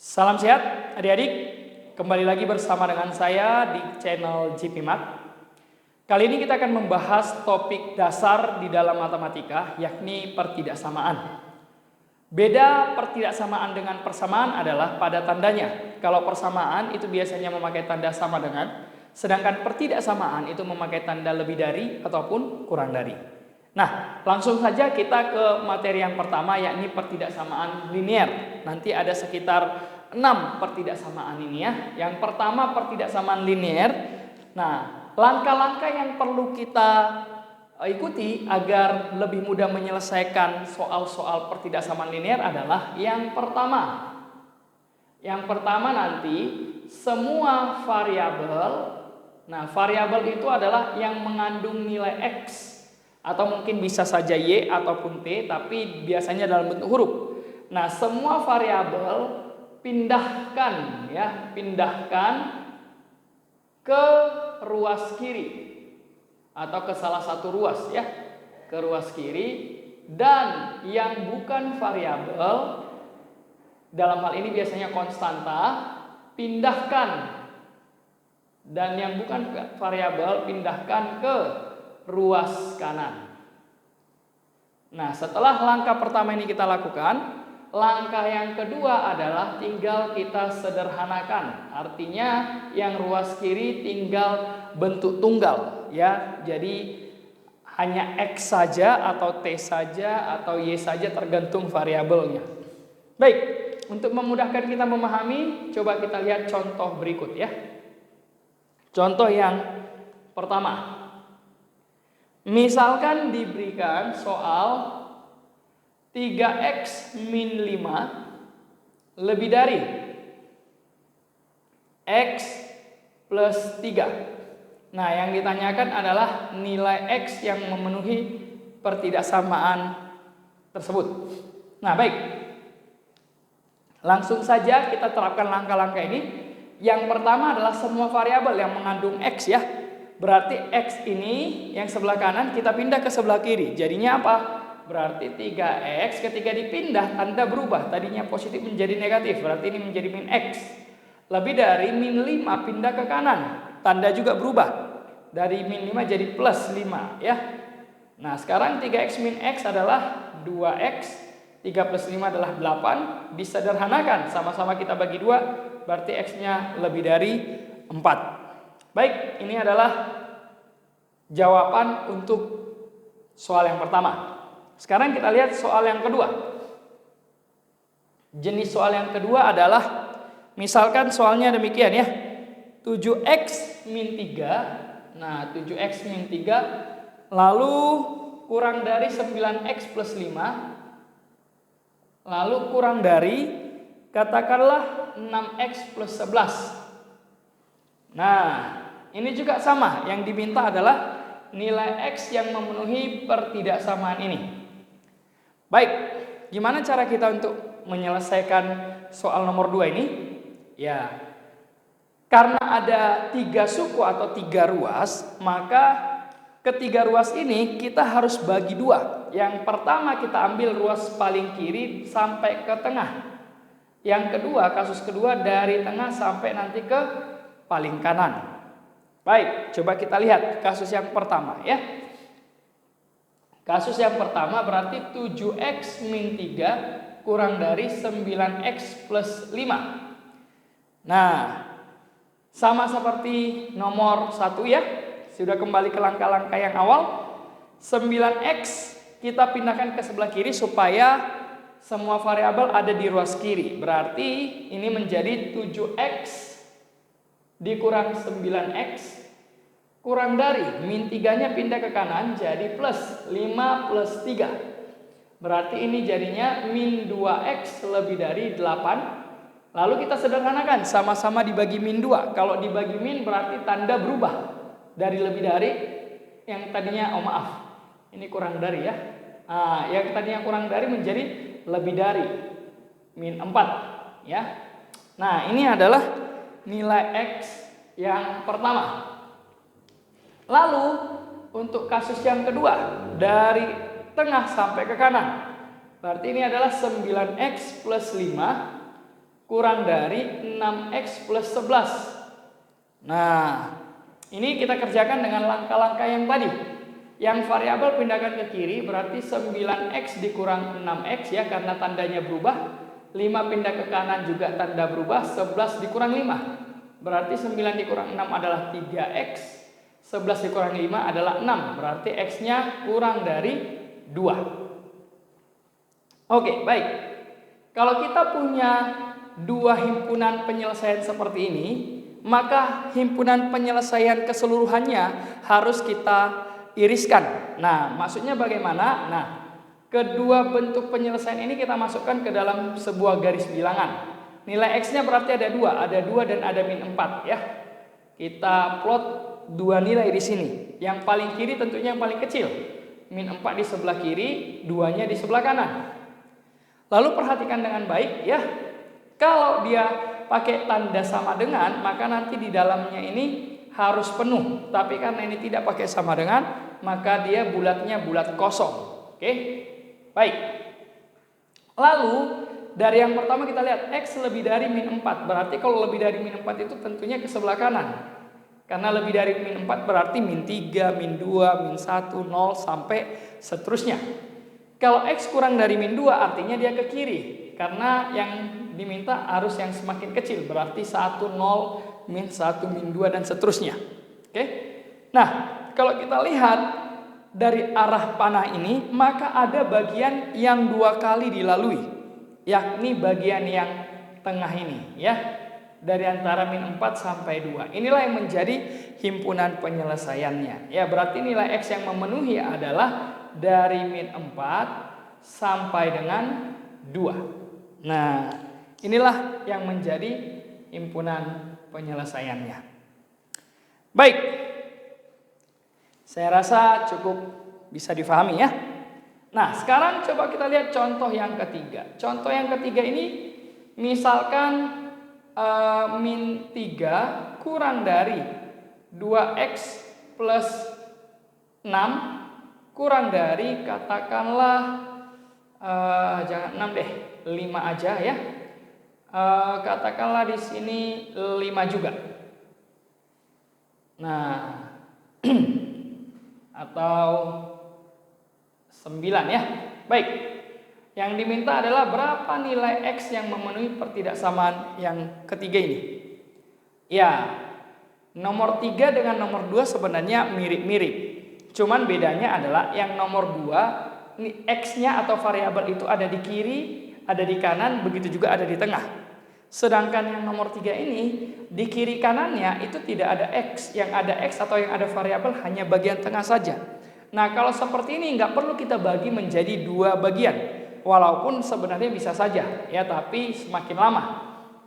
Salam sehat adik-adik, kembali lagi bersama dengan saya di channel GPMath. Kali ini kita akan membahas topik dasar di dalam matematika, yakni pertidaksamaan. Beda pertidaksamaan dengan persamaan adalah pada tandanya. Kalau persamaan itu biasanya memakai tanda sama dengan, sedangkan pertidaksamaan itu memakai tanda lebih dari ataupun kurang dari. Nah, langsung saja kita ke materi yang pertama, yakni pertidaksamaan linear. Nanti ada sekitar 6 pertidaksamaan ini ya. Yang pertama pertidaksamaan linear. Nah, langkah-langkah yang perlu kita ikuti agar lebih mudah menyelesaikan soal-soal pertidaksamaan linear adalah yang pertama. Yang pertama nanti semua variabel. Nah, variabel itu adalah yang mengandung nilai X. Atau mungkin bisa saja Y ataupun T, tapi biasanya dalam bentuk huruf. Nah, semua variabel pindahkan ke ruas kiri atau ke salah satu ruas ya, ke ruas kiri, dan yang bukan variabel dalam hal ini biasanya konstanta pindahkan, dan yang bukan variabel pindahkan ke ruas kanan. Nah, setelah langkah pertama ini kita lakukan, langkah yang kedua adalah tinggal kita sederhanakan. Artinya yang ruas kiri tinggal bentuk tunggal ya. Jadi hanya X saja atau T saja atau Y saja tergantung variabelnya. Baik, untuk memudahkan kita memahami, coba kita lihat contoh berikut ya. Contoh yang pertama. Misalkan diberikan soal 3x min 5 lebih dari x plus 3. Nah, yang ditanyakan adalah nilai x yang memenuhi pertidaksamaan tersebut. Nah, baik. Langsung saja kita terapkan langkah-langkah ini. Yang pertama adalah semua variabel yang mengandung x ya. Berarti x ini yang sebelah kanan kita pindah ke sebelah kiri. Jadinya apa? Berarti 3x ketika dipindah tanda berubah. Tadinya positif menjadi negatif. Berarti ini menjadi min x. Lebih dari min 5 pindah ke kanan. Tanda juga berubah. Dari min 5 jadi plus 5 ya. Nah, sekarang 3x min x adalah 2x. 3 plus 5 adalah 8. Disederhanakan. Sama-sama kita bagi 2. Berarti x-nya lebih dari 4. Baik, ini adalah jawaban untuk soal yang pertama. Sekarang kita lihat soal yang kedua. Jenis soal yang kedua adalah, misalkan soalnya demikian ya. 7x min 3. Nah, 7x min 3. Lalu kurang dari 9x plus 5. Lalu kurang dari, katakanlah 6x plus 11. Nah, ini juga sama. Yang diminta adalah nilai X yang memenuhi pertidaksamaan ini. Baik, gimana cara kita untuk menyelesaikan soal nomor 2 ini? Ya, karena ada 3 suku atau 3 ruas, maka ketiga ruas ini kita harus bagi 2. Yang pertama kita ambil ruas paling kiri sampai ke tengah. Yang kedua, kasus kedua dari tengah sampai nanti ke paling kanan. Baik, coba kita lihat kasus yang pertama ya. Kasus yang pertama berarti 7x min 3 kurang dari 9x plus 5. Nah, sama seperti nomor 1 ya. Sudah kembali ke langkah-langkah yang awal. 9x kita pindahkan ke sebelah kiri supaya semua variabel ada di ruas kiri. Berarti ini menjadi 7x dikurang 9x kurang dari min 3-nya pindah ke kanan jadi plus 5 plus 3. Berarti ini jadinya min 2x lebih dari 8. Lalu kita sederhanakan, sama-sama dibagi min 2. Kalau dibagi min berarti tanda berubah. Dari lebih dari, yang tadinya, ini kurang dari ya. Nah, yang tadinya kurang dari menjadi lebih dari min 4 ya. Nah, ini adalah nilai X yang pertama. Lalu untuk kasus yang kedua, dari tengah sampai ke kanan. Berarti ini adalah 9x plus 5 kurang dari 6X plus 11. Nah, ini kita kerjakan dengan langkah-langkah yang tadi. Yang variabel pindahkan ke kiri berarti 9X dikurang 6X ya, karena tandanya berubah. 5 pindah ke kanan juga tanda berubah, 11 dikurang 5. Berarti 9 dikurang 6 adalah 3X, 11 dikurang 5 adalah 6. Berarti X-nya kurang dari 2. Oke, baik. Kalau kita punya dua himpunan penyelesaian seperti ini, maka himpunan penyelesaian keseluruhannya harus kita iriskan. Nah, maksudnya bagaimana? Nah, kedua bentuk penyelesaian ini kita masukkan ke dalam sebuah garis bilangan. Nilai X-nya berarti ada 2 dan ada min 4 ya. Kita plot dua nilai di sini. Yang paling kiri tentunya yang paling kecil. Min 4 di sebelah kiri, 2-nya di sebelah kanan. Lalu perhatikan dengan baik ya. Kalau dia pakai tanda sama dengan, maka nanti di dalamnya ini harus penuh. Tapi karena ini tidak pakai sama dengan, maka dia bulatnya bulat kosong. Oke? Baik. Lalu dari yang pertama kita lihat X lebih dari min 4. Berarti kalau lebih dari min 4 itu tentunya ke sebelah kanan. Karena lebih dari min 4 berarti min 3, min 2, min 1, 0 sampai seterusnya. Kalau X kurang dari min 2 artinya dia ke kiri. Karena yang diminta arus yang semakin kecil. Berarti 1, 0, min 1, min 2 dan seterusnya. Oke? Nah, kalau kita lihat dari arah panah ini, maka ada bagian yang 2 kali dilalui, yakni bagian yang tengah ini ya, dari antara min 4 sampai 2. Inilah yang menjadi himpunan penyelesaiannya ya. Berarti nilai X yang memenuhi adalah dari min 4 sampai dengan 2. Nah, inilah yang menjadi himpunan penyelesaiannya. Baik, saya rasa cukup bisa difahami ya. Nah, sekarang coba kita lihat contoh yang ketiga. Contoh yang ketiga ini misalkan min 3 kurang dari 2X plus 6 kurang dari katakanlah jangan 6 deh, 5 aja ya. Katakanlah di sini 5 juga. Nah, atau 9 ya. Baik. Yang diminta adalah berapa nilai X yang memenuhi pertidaksamaan yang ketiga ini. Ya, nomor 3 dengan nomor 2 sebenarnya mirip-mirip. Cuman bedanya adalah yang nomor 2 ini X-nya atau variabel itu ada di kiri, ada di kanan, begitu juga ada di tengah. Sedangkan yang nomor 3 ini di kiri kanannya itu tidak ada X. Yang ada X atau yang ada variabel hanya bagian tengah saja. Nah, kalau seperti ini nggak perlu kita bagi menjadi 2 bagian. Walaupun sebenarnya bisa saja ya, tapi semakin lama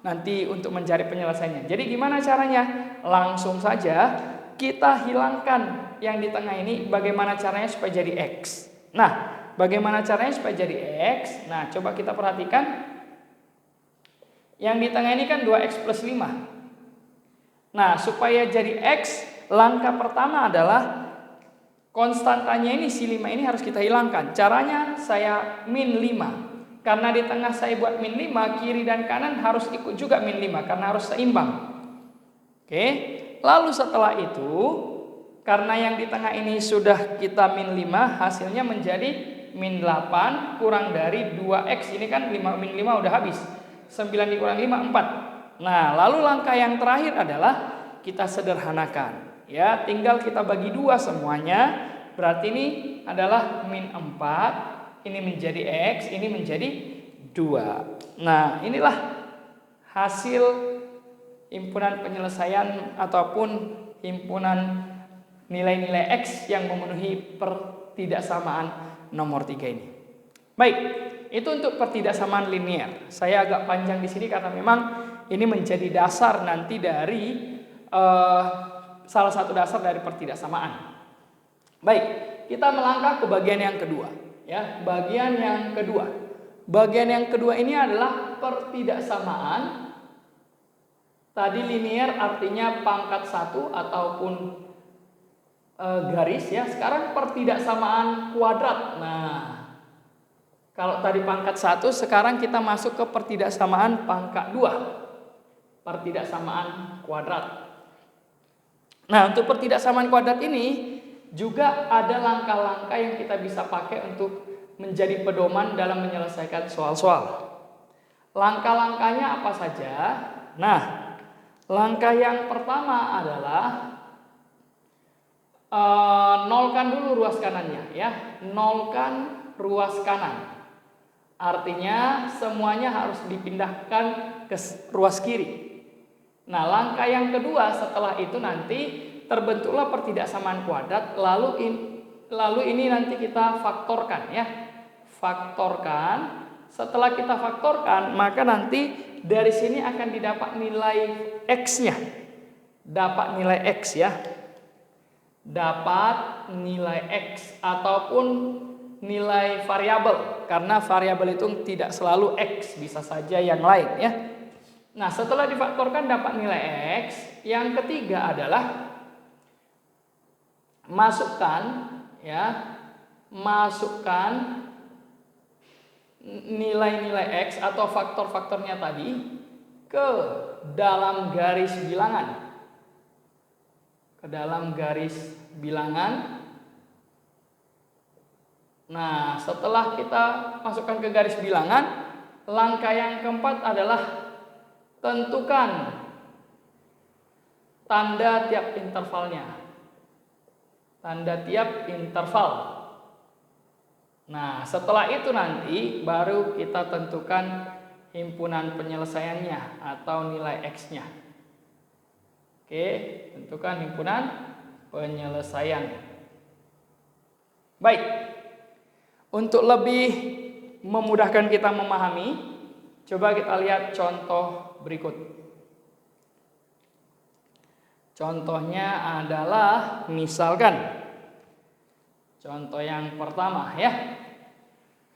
nanti untuk mencari penyelesaiannya. Jadi gimana caranya? Langsung saja kita hilangkan yang di tengah ini. Bagaimana caranya supaya jadi X? Nah, bagaimana caranya supaya jadi X? Nah, coba kita perhatikan. Yang di tengah ini kan 2X plus 5. Nah, supaya jadi X, langkah pertama adalah konstantanya ini, si 5 ini harus kita hilangkan. Caranya saya min 5. Karena di tengah saya buat min 5, kiri dan kanan harus ikut juga min 5. Karena harus seimbang. Oke. Lalu setelah itu, karena yang di tengah ini sudah kita min 5, hasilnya menjadi min 8 kurang dari 2X. Ini kan 5 min 5 udah habis. 9 dikurang 5, 4. Nah, lalu langkah yang terakhir adalah kita sederhanakan. Ya, tinggal kita bagi 2 semuanya. Berarti ini adalah min 4. Ini menjadi X, ini menjadi 2. Nah, inilah hasil himpunan penyelesaian ataupun himpunan nilai-nilai X yang memenuhi pertidaksamaan nomor 3 ini. Baik, itu untuk pertidaksamaan linear. Saya agak panjang di sini karena memang ini menjadi dasar nanti dari salah satu dasar dari pertidaksamaan. Baik, kita melangkah ke bagian yang kedua. Ya, bagian yang kedua. Bagian yang kedua ini adalah pertidaksamaan. Tadi linear artinya pangkat 1 ataupun garis ya. Sekarang pertidaksamaan kuadrat. Nah, Kalau tadi pangkat 1, sekarang kita masuk ke pertidaksamaan pangkat 2. Pertidaksamaan kuadrat. Nah, untuk pertidaksamaan kuadrat ini juga ada langkah-langkah yang kita bisa pakai untuk menjadi pedoman dalam menyelesaikan soal-soal. Langkah-langkahnya apa saja? Nah, langkah yang pertama adalah nolkan dulu ruas kanannya ya. Nolkan ruas kanan. Artinya semuanya harus dipindahkan ke ruas kiri. Nah, langkah yang kedua setelah itu nanti terbentuklah pertidaksamaan kuadrat, lalu ini nanti kita faktorkan ya. Faktorkan. Setelah kita faktorkan, maka nanti dari sini akan didapat nilai X-nya. Dapat nilai X ya. Dapat nilai X ataupun nilai variabel, karena variabel itu tidak selalu X, bisa saja yang lain ya. Nah, setelah difaktorkan dapat nilai X, yang ketiga adalah masukkan nilai-nilai X atau faktor-faktornya tadi ke dalam garis bilangan. Ke dalam garis bilangan. Nah, setelah kita masukkan ke garis bilangan, langkah yang keempat adalah tentukan tanda tiap intervalnya. Tanda tiap interval. Nah, setelah itu nanti baru kita tentukan himpunan penyelesaiannya atau nilai X-nya. Oke, tentukan himpunan penyelesaian. Baik. Untuk lebih memudahkan kita memahami, coba kita lihat contoh berikut. Contohnya adalah misalkan contoh yang pertama ya.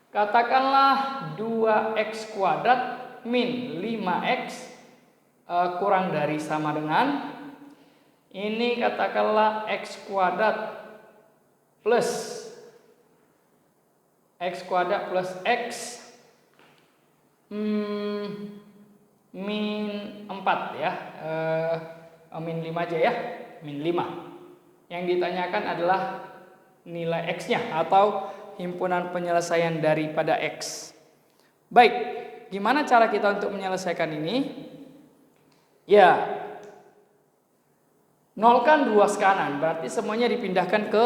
Katakanlah 2x kuadrat min 5x kurang dari sama dengan, ini katakanlah x kuadrat plus x min 4 ya. Min 5 aja ya, min 5. Yang ditanyakan adalah nilai X-nya atau himpunan penyelesaian daripada X. Baik, gimana cara kita untuk menyelesaikan ini? Ya, nolkan ruas kanan, berarti semuanya dipindahkan ke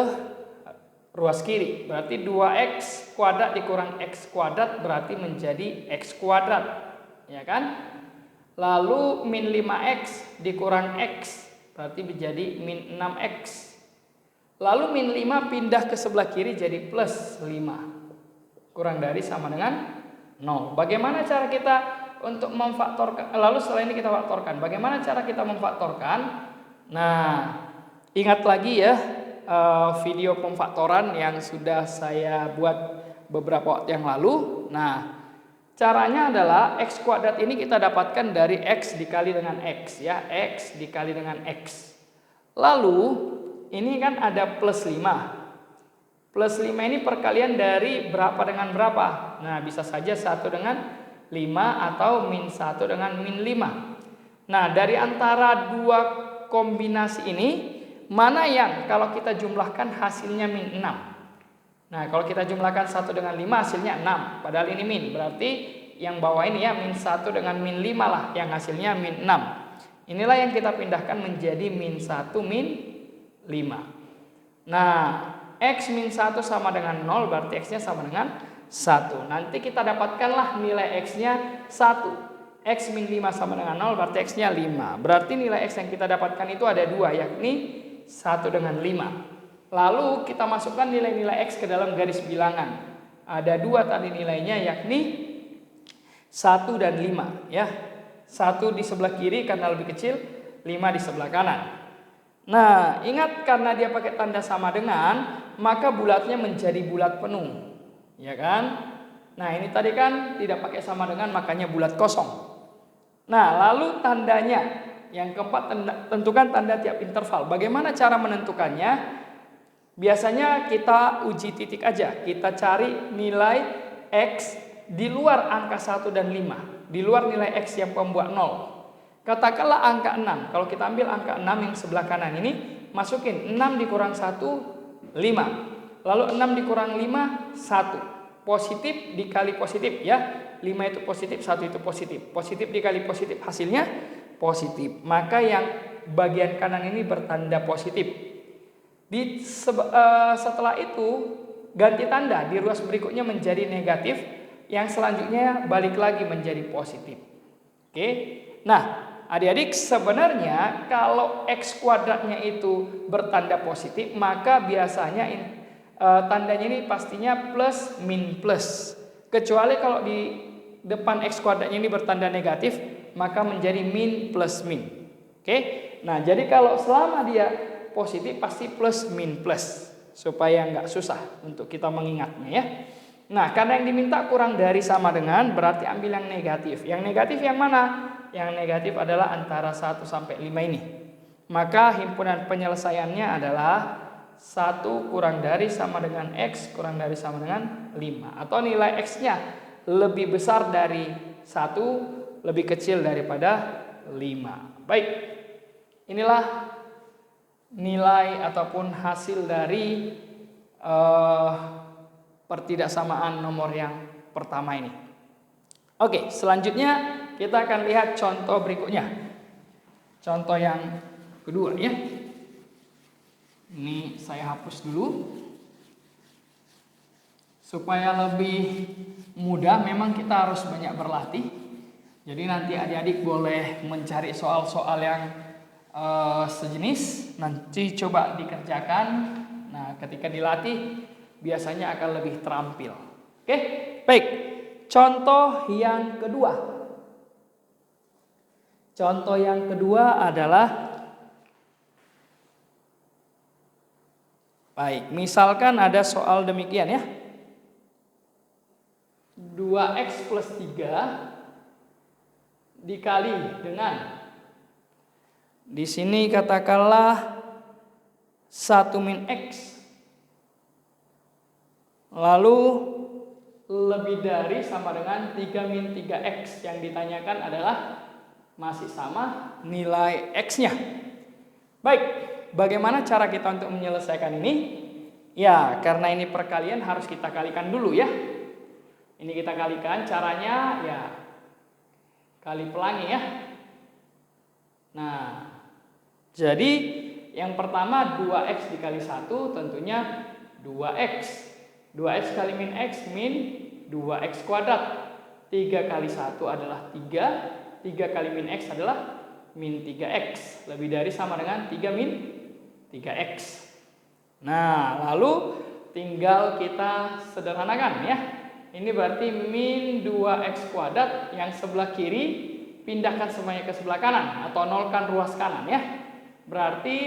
ruas kiri. Berarti 2x kuadrat dikurang x kuadrat berarti menjadi x kuadrat, ya kan? Lalu min 5x dikurang x berarti menjadi min 6x. Lalu min 5 pindah ke sebelah kiri jadi plus 5. Kurang dari sama dengan 0. Bagaimana cara kita untuk memfaktorkan? Lalu setelah ini kita faktorkan. Bagaimana cara kita memfaktorkan? Nah, ingat lagi ya video pemfaktoran yang sudah saya buat beberapa waktu yang lalu. Nah, caranya adalah x kuadrat ini kita dapatkan dari x dikali dengan x ya, x dikali dengan x. Lalu ini kan ada plus 5. Plus 5 ini perkalian dari berapa dengan berapa? Nah, bisa saja 1 dengan 5 atau min 1 dengan min 5. Nah, dari antara dua kombinasi ini, mana yang kalau kita jumlahkan hasilnya min 6? Nah, kalau kita jumlahkan 1 dengan 5 hasilnya 6. Padahal ini min. Berarti yang bawah ini ya min 1 dengan min 5 lah. Yang hasilnya min 6. Inilah yang kita pindahkan menjadi min 1 min 5. Nah, X min 1 sama dengan 0 berarti X-nya sama dengan 1. Nanti kita dapatkanlah nilai X-nya 1. X min 5 sama dengan 0 berarti X-nya 5. Berarti nilai X yang kita dapatkan itu ada 2, yakni 1 dengan 5. Lalu kita masukkan nilai-nilai X ke dalam garis bilangan. Ada 2 tadi nilainya, yakni 1 dan 5 ya. 1 di sebelah kiri karena lebih kecil, 5 di sebelah kanan. Nah, ingat karena dia pakai tanda sama dengan, maka bulatnya menjadi bulat penuh. Ya kan? Nah, ini tadi kan tidak pakai sama dengan, makanya bulat kosong. Nah, lalu tandanya yang keempat, tentukan tanda tiap interval. Bagaimana cara menentukannya? Biasanya kita uji titik aja. Kita cari nilai X di luar angka 1 dan 5, di luar nilai X yang pembuat 0. Katakanlah angka 6, kalau kita ambil angka 6 yang sebelah kanan ini, masukin 6 dikurang 1, 5. Lalu 6 dikurang 5, 1. Positif dikali positif ya. 5 itu positif, 1 itu positif. Positif dikali positif hasilnya positif. Maka yang bagian kanan ini bertanda positif. Setelah itu ganti tanda, di ruas berikutnya menjadi negatif, yang selanjutnya balik lagi menjadi positif. Oke. Nah, adik-adik, sebenarnya kalau X kuadratnya itu bertanda positif, maka biasanya tandanya ini pastinya plus min plus. Kecuali kalau di depan X kuadratnya ini bertanda negatif, maka menjadi min plus min. Oke. Nah, jadi kalau selama dia positif pasti plus min plus, supaya nggak susah untuk kita mengingatnya ya. Nah, karena yang diminta kurang dari sama dengan, berarti ambil yang negatif. Yang negatif yang mana? Yang negatif adalah antara 1 sampai 5 ini. Maka himpunan penyelesaiannya adalah 1 kurang dari sama dengan X kurang dari sama dengan 5. Atau nilai X-nya lebih besar dari 1, lebih kecil daripada 5. Baik, inilah nilai ataupun hasil dari pertidaksamaan nomor yang pertama ini. Oke, selanjutnya kita akan lihat contoh berikutnya. Contoh yang kedua ya. Ini saya hapus dulu supaya lebih mudah. Memang kita harus banyak berlatih. Jadi nanti adik-adik boleh mencari soal-soal yang sejenis, nanti coba dikerjakan. Nah, ketika dilatih biasanya akan lebih terampil. Oke, baik. Contoh yang kedua. Contoh yang kedua adalah, baik, misalkan ada soal demikian ya. 2x plus 3 dikali dengan, di sini katakanlah 1 min X, lalu lebih dari sama dengan 3 min 3X. Yang ditanyakan adalah masih sama nilai X-nya. Baik, bagaimana cara kita untuk menyelesaikan ini? Ya, karena ini perkalian harus kita kalikan dulu ya. Ini kita kalikan, caranya ya kali pelangi ya. Nah, jadi yang pertama 2X dikali 1 tentunya 2X. 2X kali min X min 2X kuadrat. 3 kali 1 adalah 3. 3 kali min X adalah min 3X. Lebih dari sama dengan 3 min 3X. Nah, lalu tinggal kita sederhanakan ya. Ini berarti min 2X kuadrat, yang sebelah kiri pindahkan semuanya ke sebelah kanan atau nolkan ruas kanan ya. Berarti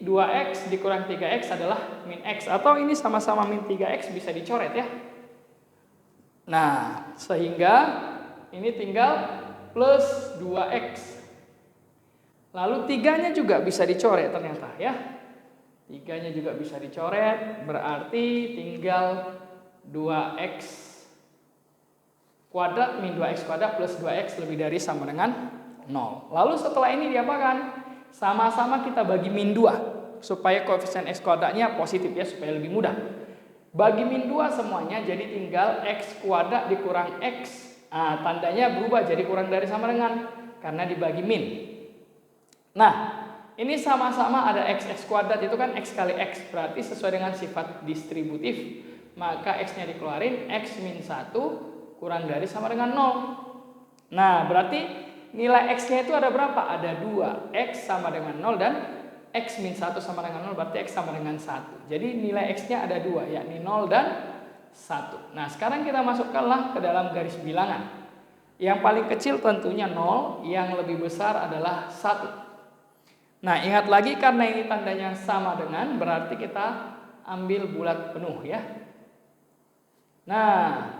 2X dikurang 3X adalah min X, atau ini sama-sama min 3X bisa dicoret ya. Nah, sehingga ini tinggal plus 2X. Lalu 3-nya juga bisa dicoret ternyata ya. 3-nya juga bisa dicoret, berarti tinggal 2X kuadrat min 2X kuadrat plus 2X lebih dari sama dengan 0. Lalu setelah ini diapakan? Sama-sama kita bagi min 2 supaya koefisien X kuadratnya positif ya, supaya lebih mudah. Bagi min 2 semuanya, jadi tinggal X kuadrat dikurang X. Nah, tandanya berubah jadi kurang dari sama dengan, karena dibagi min. Nah, ini sama-sama ada X kuadrat, itu kan X kali X, berarti sesuai dengan sifat distributif. Maka X-nya dikeluarin, X min 1 kurang dari sama dengan 0. Nah, berarti nilai X-nya itu ada berapa? Ada 2. X sama dengan 0 dan X min 1 sama dengan 0, berarti X sama dengan 1. Jadi nilai X-nya ada 2, yakni 0 dan 1. Nah, sekarang kita masukkanlah ke dalam garis bilangan. Yang paling kecil tentunya 0, yang lebih besar adalah 1. Nah, ingat lagi karena ini tandanya sama dengan, berarti kita ambil bulat penuh ya. Nah,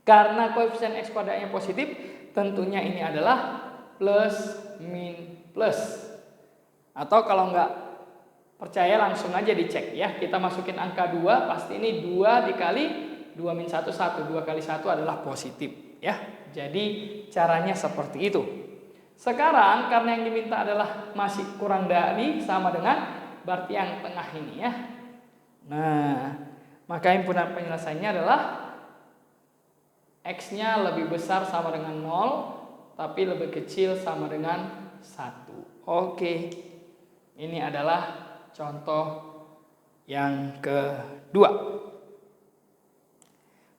karena koefisien X kuadratnya positif, tentunya ini adalah plus min plus. Atau kalau nggak percaya langsung aja dicek ya. Kita masukin angka 2, pasti ini 2 dikali 2 min 1, 1. 2 kali 1 adalah positif. Ya, jadi caranya seperti itu. Sekarang karena yang diminta adalah masih kurang dari sama dengan berarti yang tengah ini ya. Nah, maka himpunan penyelesaiannya adalah X-nya lebih besar sama dengan 0, tapi lebih kecil sama dengan 1. Oke, ini adalah contoh yang kedua.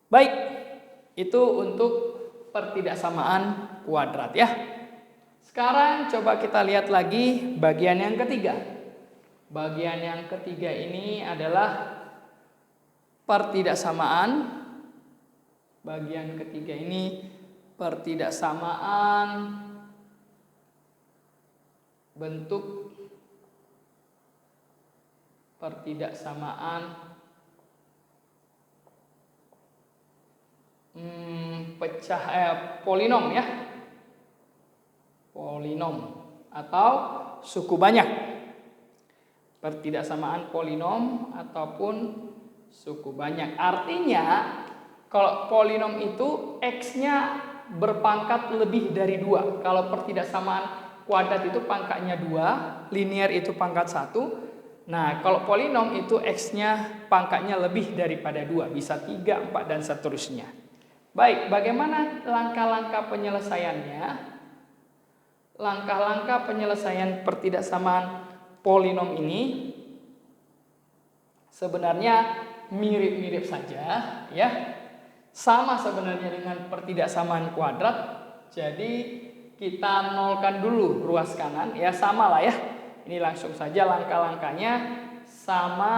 Baik, itu untuk pertidaksamaan kuadrat ya. Sekarang coba kita lihat lagi bagian yang ketiga. Bagian yang ketiga ini adalah pertidaksamaan. Bagian ketiga ini pertidaksamaan bentuk pertidaksamaan polinom ya. Polinom atau suku banyak. Pertidaksamaan polinom ataupun suku banyak. Artinya kalau polinom itu X-nya berpangkat lebih dari 2. Kalau pertidaksamaan kuadrat itu pangkatnya 2, linear itu pangkat 1. Nah, kalau polinom itu X-nya pangkatnya lebih daripada 2, bisa 3, 4, dan seterusnya. Baik, bagaimana langkah-langkah penyelesaiannya? Langkah-langkah penyelesaian pertidaksamaan polinom ini sebenarnya mirip-mirip saja ya. Sama sebenarnya dengan pertidaksamaan kuadrat. Jadi kita nolkan dulu ruas kanan ya, sama lah ya. Ini langsung saja langkah-langkahnya sama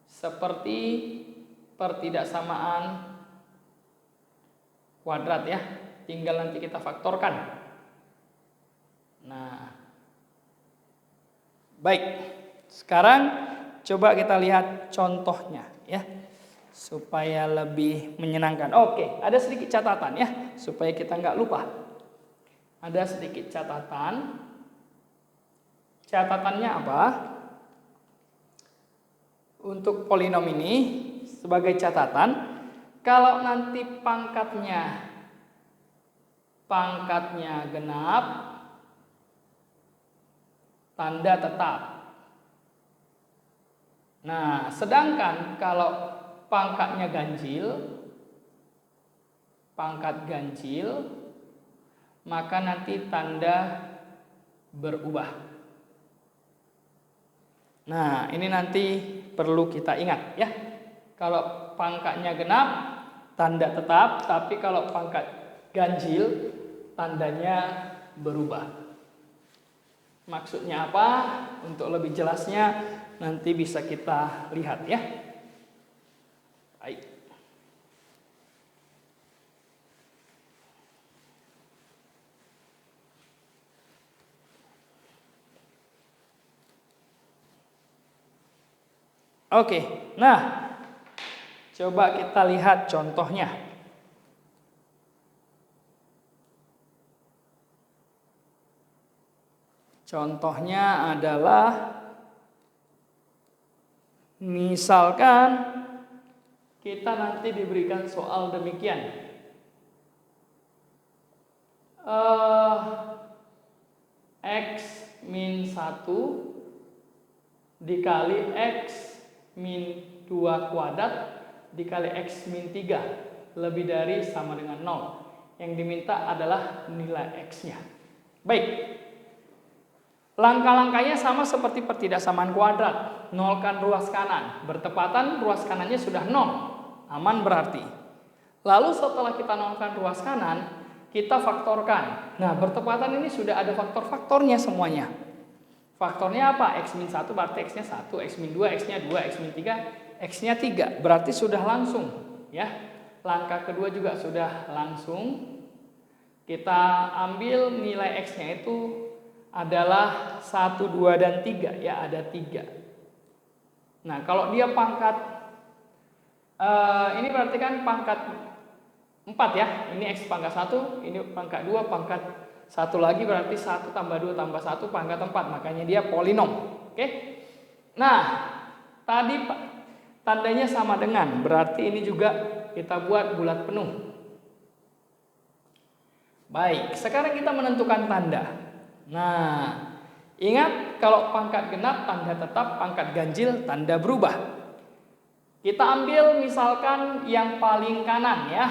seperti pertidaksamaan kuadrat ya. Tinggal nanti kita faktorkan. Nah, baik. Sekarang coba kita lihat contohnya ya, supaya lebih menyenangkan. Oke, ada sedikit catatan ya, supaya kita nggak lupa. Ada sedikit catatan. Catatannya apa? Untuk polinom ini sebagai catatan, kalau nanti pangkatnya genap, tanda tetap. Nah, sedangkan kalau pangkatnya pangkat ganjil, maka nanti tanda berubah. Nah, ini nanti perlu kita ingat ya. Kalau pangkatnya genap, tanda tetap, tapi kalau pangkat ganjil, tandanya berubah. Maksudnya apa? Untuk lebih jelasnya nanti bisa kita lihat ya. Baik. Oke, nah coba kita lihat contohnya. Contohnya adalah misalkan kita nanti diberikan soal demikian. X min 1 dikali X min 2 kuadrat dikali X min 3 lebih dari sama dengan 0. Yang diminta adalah nilai X-nya. Baik. Langkah-langkahnya sama seperti pertidaksamaan kuadrat. Nolkan ruas kanan. Bertepatan ruas kanannya sudah 0. Aman berarti. Lalu setelah kita nolkan ruas kanan, kita faktorkan. Nah, bertepatan ini sudah ada faktor-faktornya semuanya. Faktornya apa? X min 1 berarti X-nya 1, X min 2, X-nya 2, X min 3, X-nya 3. Berarti sudah langsung. Ya. Langkah kedua juga sudah langsung. Kita ambil nilai X-nya itu adalah 1, 2, dan 3. Ya, ada 3. Nah, kalau dia pangkat, ini berarti kan pangkat 4 ya. Ini X pangkat 1, ini pangkat 2, pangkat 1 lagi berarti 1 tambah 2 tambah 1 pangkat 4. Makanya dia polinom. Oke. Nah, tandanya sama dengan, berarti ini juga kita buat bulat penuh. Baik, sekarang kita menentukan tanda. Nah, ingat kalau pangkat genap tanda tetap, pangkat ganjil tanda berubah. Kita ambil misalkan yang paling kanan ya.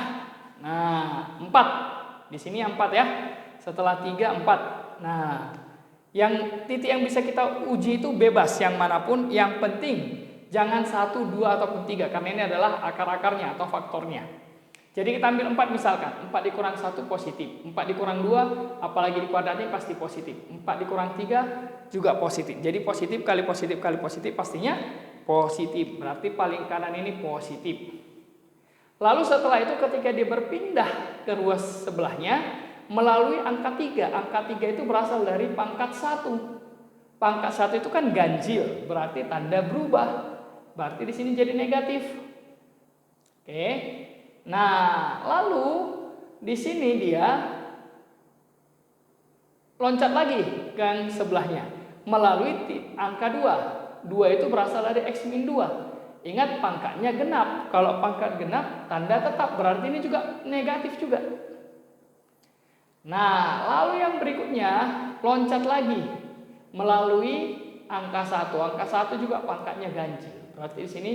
Nah, 4. Di sini 4 ya. Setelah 3, 4. Nah, yang titik yang bisa kita uji itu bebas yang manapun, yang penting jangan 1, 2 ataupun 3 karena ini adalah akar-akarnya atau faktornya. Jadi kita ambil 4 misalkan, 4 dikurang 1 positif, 4 dikurang 2 apalagi dikuadratnya pasti positif, 4 dikurang 3 juga positif. Jadi positif kali positif kali positif pastinya positif, berarti paling kanan ini positif. Lalu setelah itu ketika dia berpindah ke ruas sebelahnya melalui angka 3, angka 3 itu berasal dari pangkat 1. Pangkat 1 itu kan ganjil, berarti tanda berubah. Berarti di sini jadi negatif. Oke. Nah, lalu di sini dia loncat lagi ke yang sebelahnya melalui angka 2. 2 itu berasal dari X min 2. Ingat pangkatnya genap. Kalau pangkat genap tanda tetap, berarti ini juga negatif juga. Nah, lalu yang berikutnya loncat lagi melalui angka 1. Angka 1 juga pangkatnya ganjil. Berarti di sini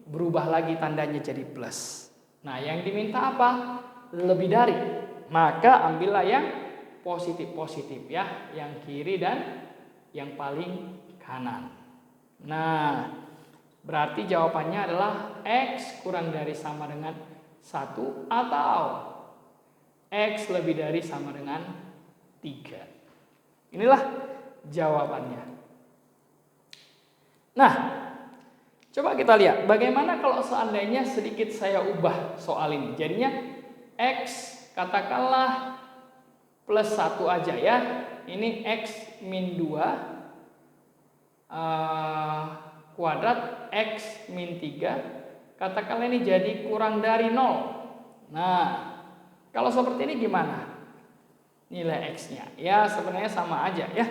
berubah lagi tandanya jadi plus. Nah, yang diminta apa? Lebih dari. Maka ambillah yang positif-positif ya, yang kiri dan yang paling kanan. Nah, berarti jawabannya adalah X kurang dari sama dengan 1 atau X lebih dari sama dengan 3. Inilah jawabannya. Nah, coba kita lihat bagaimana kalau seandainya sedikit saya ubah soal ini. Jadinya X katakanlah plus 1 aja ya. Ini X min 2 kuadrat X min 3. Katakanlah ini jadi kurang dari 0. Nah, kalau seperti ini gimana? Nilai X-nya. Ya sebenarnya sama aja ya.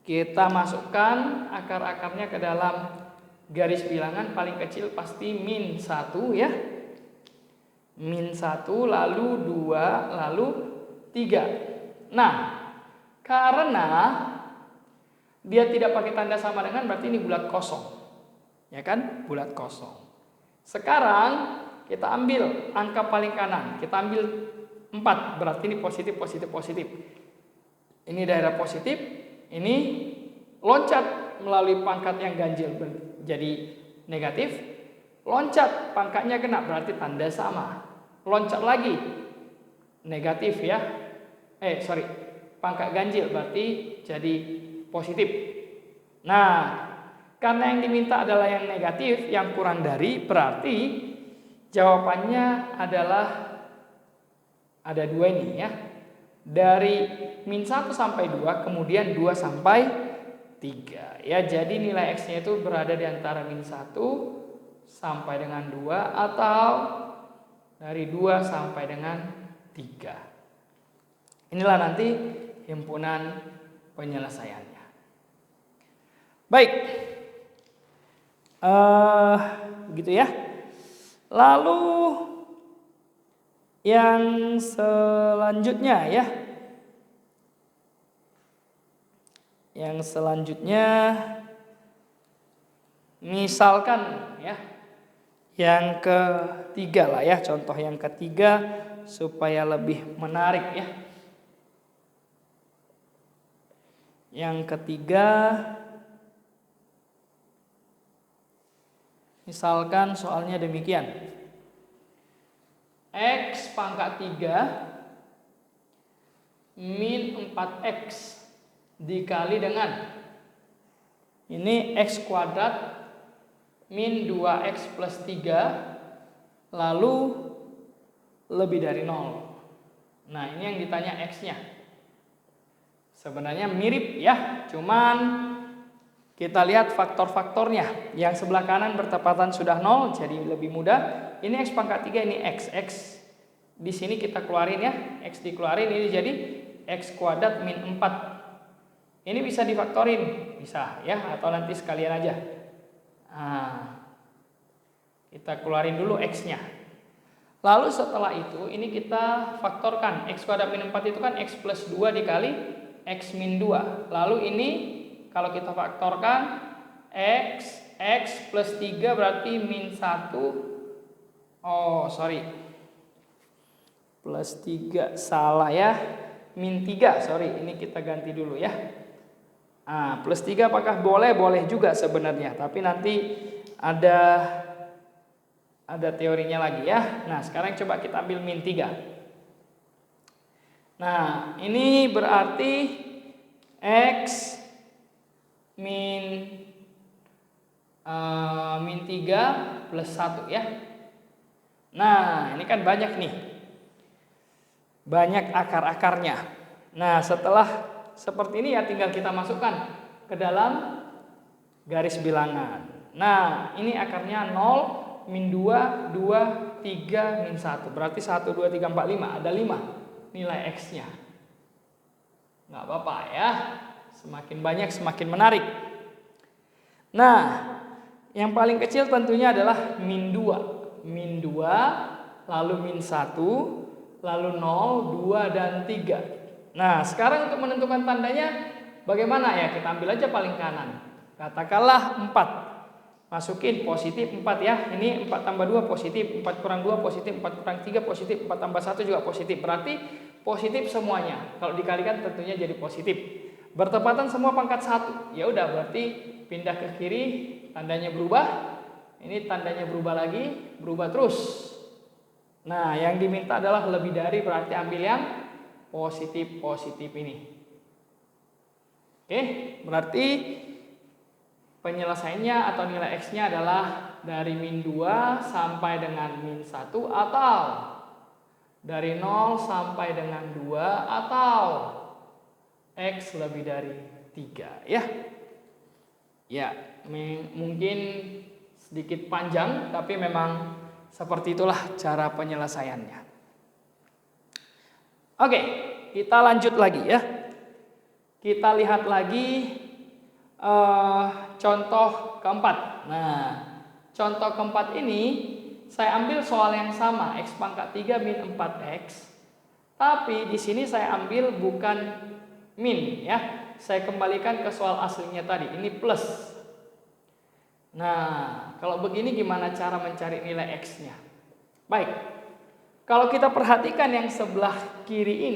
Kita masukkan akar-akarnya ke dalam garis bilangan, paling kecil pasti min 1 ya. Min 1 lalu 2 lalu 3. Nah, karena dia tidak pakai tanda sama dengan berarti ini bulat kosong. Ya kan? Bulat kosong. Sekarang kita ambil angka paling kanan. Kita ambil 4, berarti ini positif positif positif. Ini daerah positif, ini loncat melalui pangkat yang ganjil jadi negatif, loncat pangkatnya genap berarti tanda sama, loncat lagi negatif ya, pangkat ganjil berarti jadi positif. Nah, karena yang diminta adalah yang negatif, yang kurang dari, berarti jawabannya adalah ada 2 ini ya. Dari min 1 sampai 2, kemudian 2 sampai 3. Ya, jadi nilai X-nya itu berada di antara min 1 sampai dengan 2 atau dari 2 sampai dengan 3. Inilah nanti himpunan penyelesaiannya. Baik. Begitu ya. Lalu yang selanjutnya ya. Yang selanjutnya misalkan ya. Yang ketiga lah ya, contoh yang ketiga supaya lebih menarik ya. Yang ketiga misalkan soalnya demikian. X pangkat 3 min 4X dikali dengan ini X kuadrat min 2X plus 3 lalu lebih dari 0. Nah, ini yang ditanya X-nya. Sebenarnya mirip ya, cuman kita lihat faktor-faktornya. Yang sebelah kanan bertepatan sudah 0, jadi lebih mudah. Ini X pangkat 3, ini X. Di sini kita keluarin ya. X dikeluarin, ini jadi X kuadrat min 4. Ini bisa difaktorin, bisa ya, atau nanti sekalian aja. Nah, Kita keluarin dulu X-nya. Lalu setelah itu, ini kita faktorkan. X kuadrat min 4 itu kan X plus 2 dikali X min 2. Lalu ini kalau kita faktorkan X plus 3 berarti min 1. Oh sorry, plus 3 salah ya, min 3 sorry, ini kita ganti dulu ya. Plus 3 apakah boleh? Boleh juga sebenarnya, tapi nanti ada teorinya lagi ya. Nah sekarang coba kita ambil min 3. Nah ini berarti X min 3 plus 1 ya. Nah ini kan banyak nih, banyak akar-akarnya. Nah setelah seperti ini ya tinggal kita masukkan ke dalam garis bilangan. Nah ini akarnya 0, min 2, 2, 3, min 1. Berarti 1, 2, 3, 4, 5. Ada 5 nilai X-nya. Nggak apa-apa ya. Semakin banyak semakin menarik. Nah yang paling kecil tentunya adalah min 2. Min 2, lalu min 1, lalu 0, 2, dan 3. Nah sekarang untuk menentukan tandanya bagaimana ya? Kita ambil aja paling kanan. Katakanlah 4. Masukin positif 4 ya. Ini 4 tambah 2 positif, 4 kurang 2 positif, 4 kurang 3 positif, 4 tambah 1 juga positif. Berarti positif semuanya. Kalau dikalikan tentunya jadi positif. Bertepatan semua pangkat 1. Ya udah berarti pindah ke kiri, tandanya berubah. Ini tandanya berubah lagi, berubah terus. Nah, yang diminta adalah lebih dari, berarti ambil yang positif ini. Oke, berarti penyelesaiannya atau nilai X-nya adalah dari min 2 sampai dengan min 1 atau dari 0 sampai dengan 2 atau X lebih dari 3 ya. Ya, mungkin sedikit panjang tapi memang seperti itulah cara penyelesaiannya. Oke, kita lanjut lagi ya. Kita lihat lagi contoh keempat. Nah, contoh keempat ini saya ambil soal yang sama, X pangkat 3 min 4X. Tapi di sini saya ambil bukan min ya. Saya kembalikan ke soal aslinya tadi, ini plus. Nah, kalau begini gimana cara mencari nilai X-nya? Baik, kalau kita perhatikan yang sebelah kiri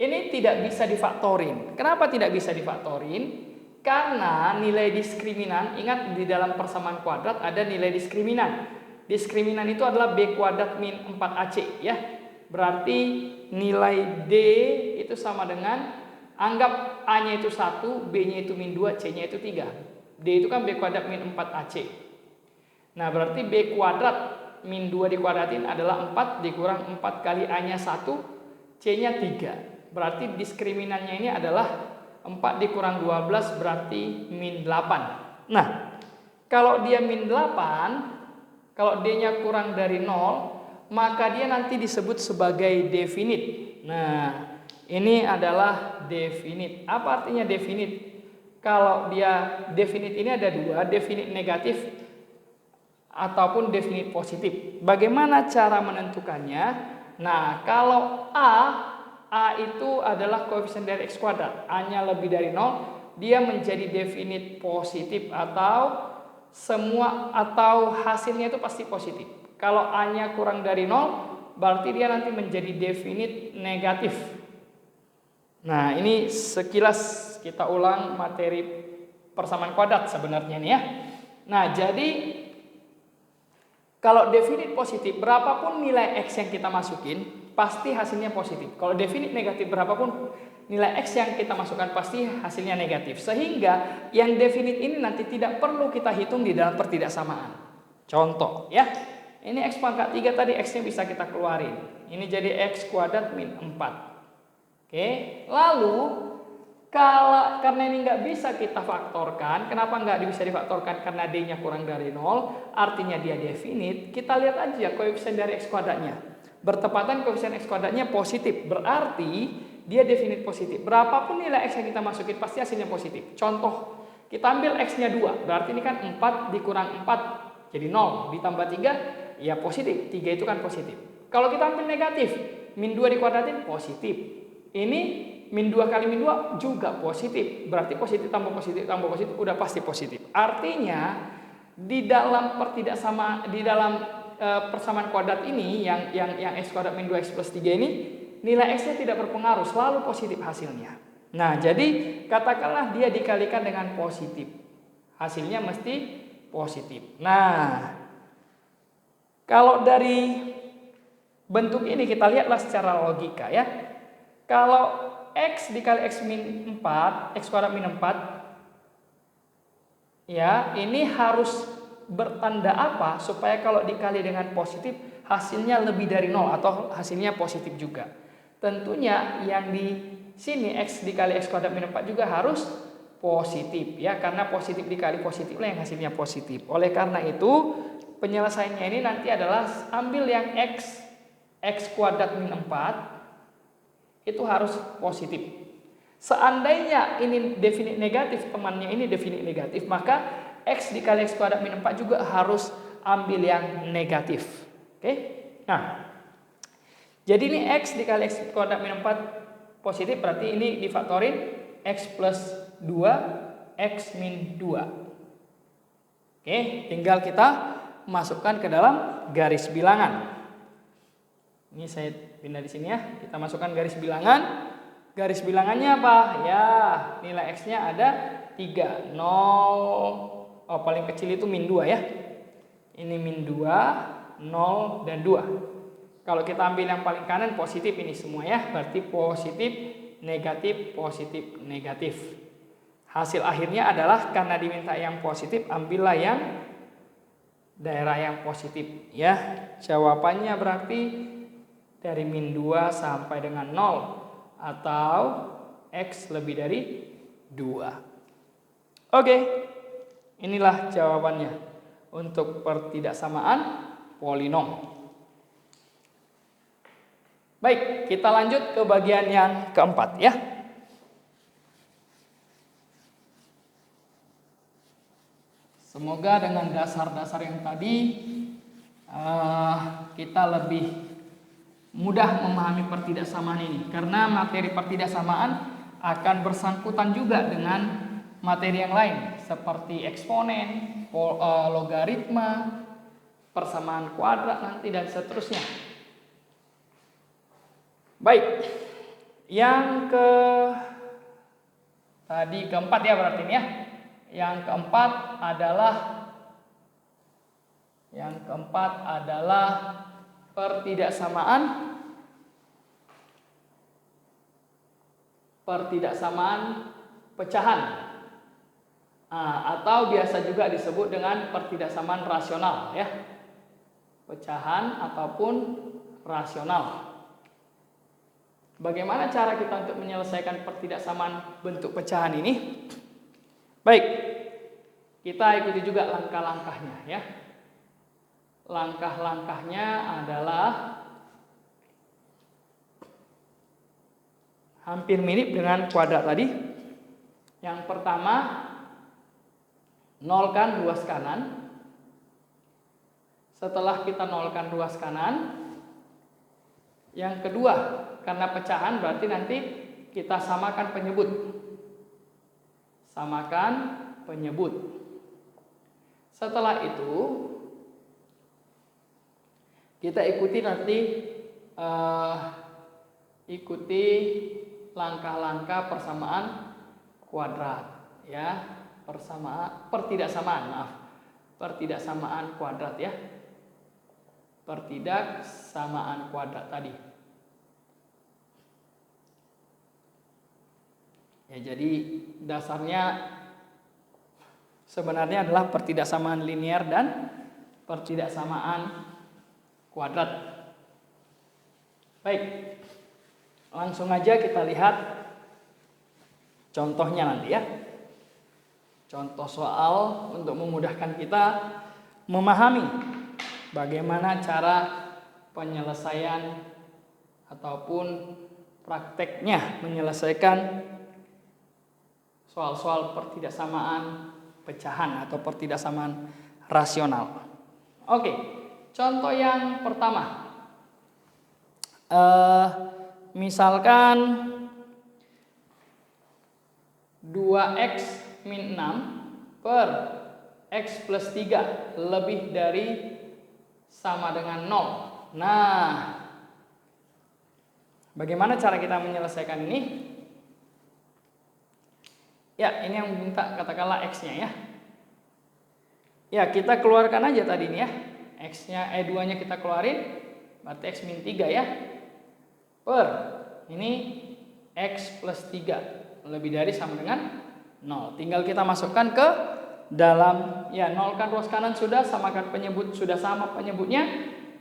ini tidak bisa difaktorin. Kenapa tidak bisa difaktorin? Karena nilai diskriminan, ingat di dalam persamaan kuadrat ada nilai diskriminan. Diskriminan itu adalah B kuadrat min 4AC ya. Berarti nilai D itu sama dengan, anggap A-nya itu 1, B-nya itu min 2, C-nya itu 3. D itu kan B kuadrat min 4AC. Nah berarti B kuadrat min 2 dikuadratin adalah 4 dikurang 4 kali A-nya 1, C-nya 3. Berarti diskriminannya ini adalah 4 dikurang 12 berarti min 8. Nah kalau dia min 8, kalau D-nya kurang dari 0, maka dia nanti disebut sebagai definite. Nah ini adalah definite. Apa artinya definite? Kalau dia definite ini ada dua, definite negatif ataupun definite positif. Bagaimana cara menentukannya? Nah, kalau A itu adalah koefisien dari X kuadrat, A-nya lebih dari 0, dia menjadi definite positif atau hasilnya itu pasti positif. Kalau A-nya kurang dari 0, berarti dia nanti menjadi definite negatif. Nah, ini sekilas kita ulang materi persamaan kuadrat sebenarnya nih ya. Nah, jadi kalau definite positif, berapapun nilai X yang kita masukin, pasti hasilnya positif. Kalau definite negatif, berapapun nilai X yang kita masukkan, pasti hasilnya negatif. Sehingga yang definite ini nanti tidak perlu kita hitung di dalam pertidaksamaan. Contoh ya, ini X pangkat 3 tadi X-nya bisa kita keluarin. Ini jadi X kuadrat min 4. Oke, lalu karena ini nggak bisa kita faktorkan, kenapa nggak bisa difaktorkan? Karena D-nya kurang dari 0, artinya dia definite. Kita lihat aja koefisien dari X kuadratnya. Bertepatan koefisien X kuadratnya positif, berarti dia definite positif. Berapapun nilai X yang kita masukin, pasti hasilnya positif. Contoh, kita ambil X-nya 2, berarti ini kan 4 dikurang 4 jadi 0 ditambah 3 ya positif. 3 itu kan positif. Kalau kita ambil negatif, min 2 dikuadratin positif. Ini min 2 kali min 2 juga positif. Berarti positif tambah positif tambah positif udah pasti positif. Artinya di dalam persamaan kuadrat ini yang x kuadrat min 2x plus 3 ini nilai x-nya tidak berpengaruh, selalu positif hasilnya. Nah, jadi katakanlah dia dikalikan dengan positif. Hasilnya mesti positif. Nah, kalau dari bentuk ini kita lihatlah secara logika ya. Kalau x dikali x min 4, x kuadrat min 4, ya, ini harus bertanda apa supaya kalau dikali dengan positif hasilnya lebih dari 0 atau hasilnya positif juga. Tentunya yang di sini x dikali x kuadrat min 4 juga harus positif ya, karena positif dikali positif lah yang hasilnya positif. Oleh karena itu penyelesaiannya ini nanti adalah ambil yang x kuadrat min 4 itu harus positif. Seandainya ini definit negatif, temannya ini definit negatif, maka x dikali x kuadrat min 4 juga harus ambil yang negatif. Oke? Nah, jadi ini x dikali x kuadrat min 4 positif, berarti ini difaktorin x plus 2 x min 2. Oke, tinggal kita masukkan ke dalam garis bilangan. Ini saya pindah di sini ya. Kita masukkan garis bilangan. Garis bilangannya apa? Ya, nilai x-nya ada 3. 0. Oh, paling kecil itu min 2 ya. Ini min 2, 0 dan 2. Kalau kita ambil yang paling kanan positif ini semua ya. Berarti positif, negatif, positif, negatif. Hasil akhirnya adalah karena diminta yang positif, ambillah yang daerah yang positif ya. Jawabannya berarti dari min 2 sampai dengan 0 atau x lebih dari 2. Oke. Inilah jawabannya untuk pertidaksamaan polinom. Baik, kita lanjut ke bagian yang keempat ya. Semoga dengan dasar-dasar yang tadi kita lebih mudah memahami pertidaksamaan ini. Karena materi pertidaksamaan akan bersangkutan juga dengan materi yang lain seperti eksponen, logaritma, persamaan kuadrat nanti dan seterusnya. Baik, yang keempat ya berarti ini ya. Yang keempat adalah pertidaksamaan pecahan. Atau biasa juga disebut dengan pertidaksamaan rasional ya. Pecahan ataupun rasional. Bagaimana cara kita untuk menyelesaikan pertidaksamaan bentuk pecahan ini? Baik, kita ikuti juga langkah-langkahnya ya. Langkah-langkahnya adalah hampir mirip dengan kuadrat tadi. Yang pertama, nolkan ruas kanan. Setelah kita nolkan ruas kanan, yang kedua, karena pecahan berarti nanti kita samakan penyebut. Samakan penyebut. Setelah itu kita ikuti nanti langkah-langkah persamaan kuadrat ya, pertidaksamaan kuadrat ya. Pertidaksamaan kuadrat tadi. Ya, jadi dasarnya sebenarnya adalah pertidaksamaan linear dan pertidaksamaan kuadrat. Baik, langsung aja kita lihat contohnya nanti ya. Contoh soal untuk memudahkan kita memahami bagaimana cara penyelesaian ataupun prakteknya menyelesaikan soal-soal pertidaksamaan pecahan atau pertidaksamaan rasional. Oke, contoh yang pertama. Misalkan 2x min 6 per x plus 3 lebih dari sama dengan 0. Nah, bagaimana cara kita menyelesaikan ini? Ya, ini yang minta katakanlah x-nya ya. Ya, kita keluarkan aja tadi ini ya. X-nya, 2-nya kita keluarin, berarti x min 3 ya. Per, ini x plus 3 lebih dari sama dengan 0. Tinggal kita masukkan ke dalam, ya 0 kan ruas kanan sudah, samakan penyebut sudah sama penyebutnya,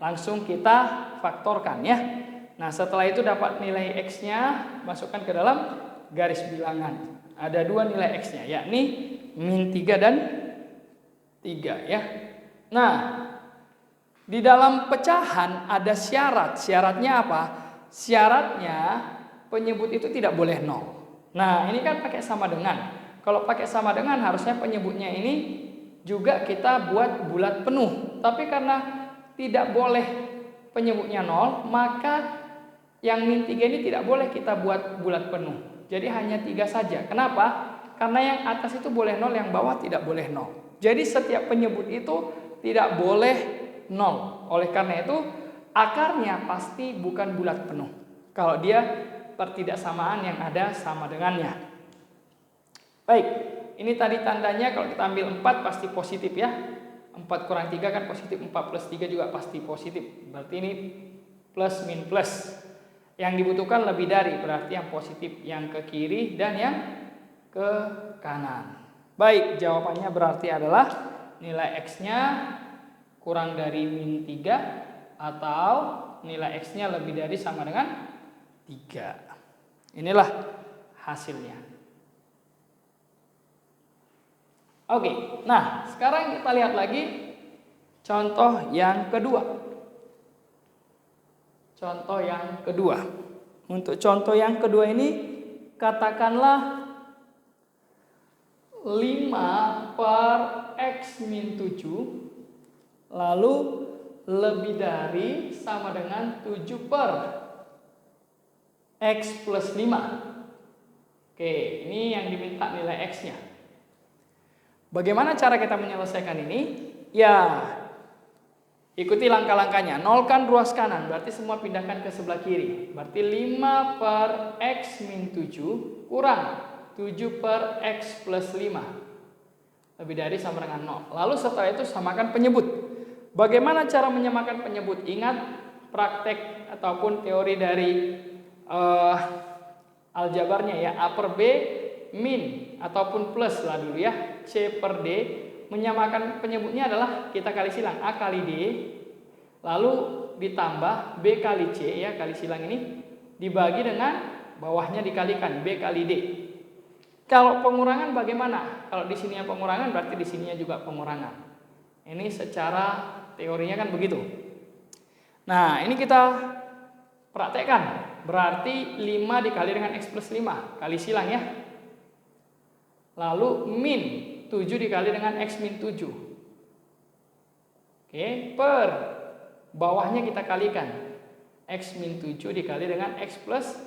langsung kita faktorkan ya. Nah, setelah itu dapat nilai x-nya, masukkan ke dalam garis bilangan. Ada dua nilai x-nya, yakni min 3 dan 3 ya. Nah, di dalam pecahan ada syarat. Syaratnya apa? Syaratnya penyebut itu tidak boleh 0. Nah, ini kan pakai sama dengan. Kalau pakai sama dengan harusnya penyebutnya ini juga kita buat bulat penuh. Tapi karena tidak boleh penyebutnya 0, maka yang min 3 ini tidak boleh kita buat bulat penuh. Jadi hanya 3 saja. Kenapa? Karena yang atas itu boleh 0, yang bawah tidak boleh 0. Jadi setiap penyebut itu tidak boleh 0. Oleh karena itu akarnya pasti bukan bulat penuh. Kalau dia pertidaksamaan yang ada sama dengannya. Baik, ini tadi tandanya kalau kita ambil 4 pasti positif ya. 4 kurang 3 kan positif, 4 plus 3 juga pasti positif. Berarti ini plus min plus. Yang dibutuhkan lebih dari, berarti yang positif yang ke kiri dan yang ke kanan. Baik, jawabannya berarti adalah nilai x-nya kurang dari min 3 atau nilai x-nya lebih dari sama dengan 3. Inilah hasilnya. Oke, nah sekarang kita lihat lagi contoh yang kedua. Contoh yang kedua. Untuk contoh yang kedua ini katakanlah 5 per x min 7 lalu lebih dari sama dengan 7 per x plus 5. Oke, ini yang diminta nilai x-nya. Bagaimana cara kita menyelesaikan ini? Ya, ikuti langkah-langkahnya. Nolkan ruas kanan, berarti semua pindahkan ke sebelah kiri. Berarti 5 per x min 7 kurang 7 per x plus 5. Lebih dari sama dengan 0. Lalu setelah itu samakan penyebut. Bagaimana cara menyamakan penyebut? Ingat praktek ataupun teori dari aljabarnya ya. A per B min ataupun plus lah dulu ya. C per D. Menyamakan penyebutnya adalah kita kali silang A kali D. Lalu ditambah B kali C ya, kali silang ini dibagi dengan bawahnya dikalikan B kali D. Kalau pengurangan bagaimana? Kalau di sininya pengurangan berarti di sininya juga pengurangan. Ini secara teorinya kan begitu. Nah, ini kita praktekkan. Berarti 5 dikali dengan x plus 5 kali silang ya. Lalu min 7 dikali dengan x min 7. Oke, per bawahnya kita kalikan. X min 7 dikali dengan x plus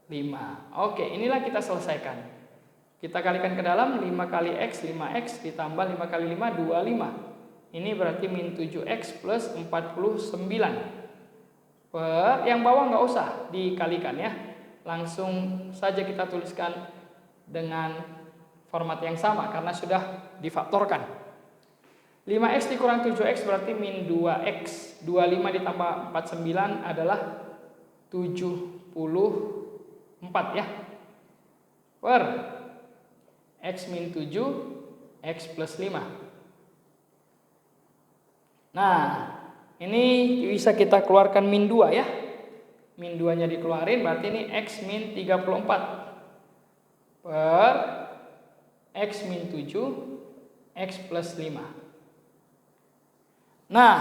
5. Oke, inilah kita selesaikan. Kita kalikan ke dalam 5 kali x, 5x ditambah 5 kali 5, 25. Ini berarti min 7x plus 49. Per yang bawah nggak usah dikalikan ya. Langsung saja kita tuliskan dengan format yang sama karena sudah difaktorkan. 5x dikurang 7x berarti min 2x. 25 ditambah 49 adalah 74 ya. Per x min 7 x plus 5. Nah, ini bisa kita keluarkan min 2 ya. Min 2 nya dikeluarin berarti ini x min 34 per x min 7 x plus 5. Nah,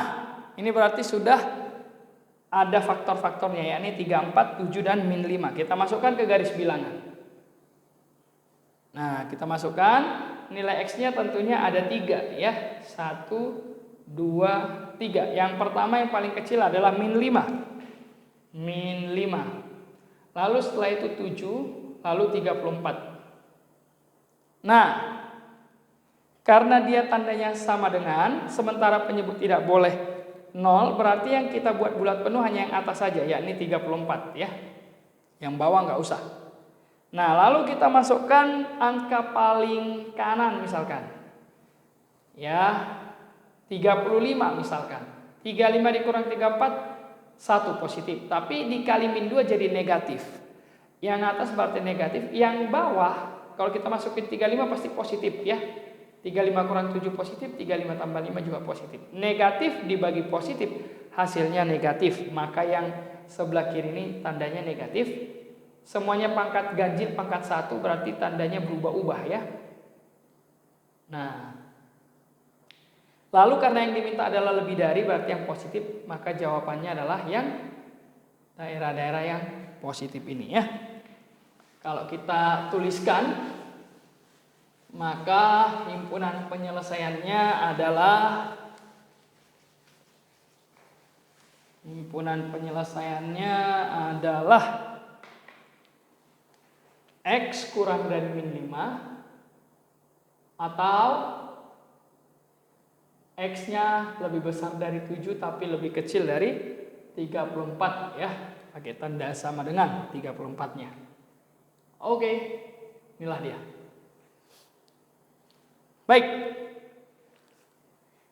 ini berarti sudah ada faktor-faktornya yakni 3, 4, 7 dan min 5. Kita masukkan ke garis bilangan. Nah, kita masukkan nilai x-nya tentunya ada 3 ya. 1, 2, tiga. Yang pertama yang paling kecil adalah min 5. Min 5. Lalu setelah itu 7, lalu 34. Nah, karena dia tandanya sama dengan, sementara penyebut tidak boleh 0, berarti yang kita buat bulat penuh hanya yang atas saja, yakni 34 ya. Yang bawah nggak usah. Nah, lalu kita masukkan angka paling kanan misalkan. Ya, 35 misalkan. 35 dikurang 34, 1 positif. Tapi dikali min 2 jadi negatif. Yang atas berarti negatif, yang bawah kalau kita masukin 35 pasti positif ya. 35 kurang 7 positif, 35 tambah 5 juga positif. Negatif dibagi positif, hasilnya negatif. Maka yang sebelah kiri ini tandanya negatif. Semuanya pangkat ganjil, pangkat 1, berarti tandanya berubah-ubah ya. Nah, lalu karena yang diminta adalah lebih dari, berarti yang positif, maka jawabannya adalah yang daerah-daerah yang positif ini ya. Kalau kita tuliskan, maka himpunan penyelesaiannya adalah X kurang dari min 5 atau X-nya lebih besar dari 7 tapi lebih kecil dari 34 ya. Pakai tanda sama dengan 34-nya. Oke, inilah dia. Baik,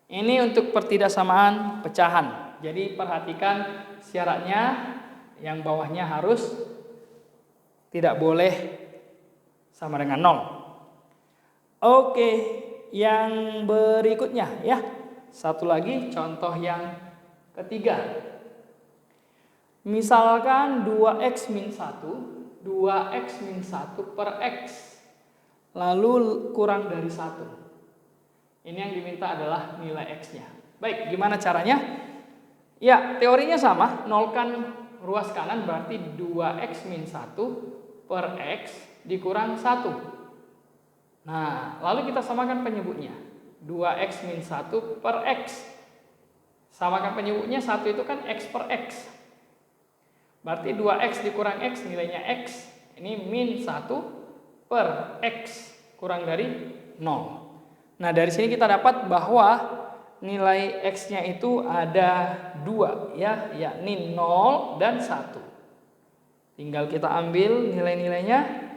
ini untuk pertidaksamaan pecahan. Jadi perhatikan syaratnya, yang bawahnya harus tidak boleh sama dengan 0. Oke, yang berikutnya ya. Satu lagi contoh yang ketiga. Misalkan 2x min 1, 2x min 1 per x, lalu kurang dari 1. Ini yang diminta adalah nilai X-nya. Baik, gimana caranya? Ya, teorinya sama. Nolkan ruas kanan berarti 2X min 1 per X dikurang 1. Nah, lalu kita samakan penyebutnya. 2X min 1 per X. Samakan penyebutnya, 1 itu kan X per X. Berarti 2X dikurang X, nilainya X. Ini min 1 per X kurang dari 0. Nah, dari sini kita dapat bahwa nilai X-nya itu ada 2 ya, yakni 0 dan 1. Tinggal kita ambil nilai-nilainya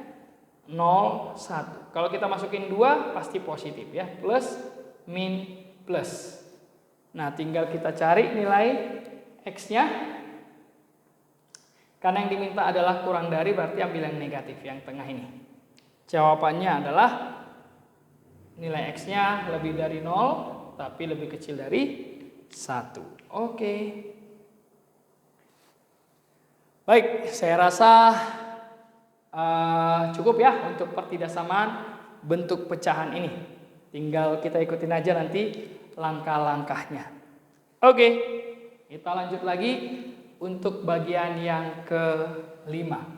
0, 1. Kalau kita masukin 2 pasti positif ya, plus, min, plus. Nah, tinggal kita cari nilai X-nya. Karena yang diminta adalah kurang dari, berarti ambil yang negatif, yang tengah ini. Jawabannya adalah nilai X-nya lebih dari 0, tapi lebih kecil dari 1. Oke. Baik, saya rasa cukup ya untuk pertidaksamaan bentuk pecahan ini. Tinggal kita ikutin aja nanti langkah-langkahnya. Oke, kita lanjut lagi untuk bagian yang kelima.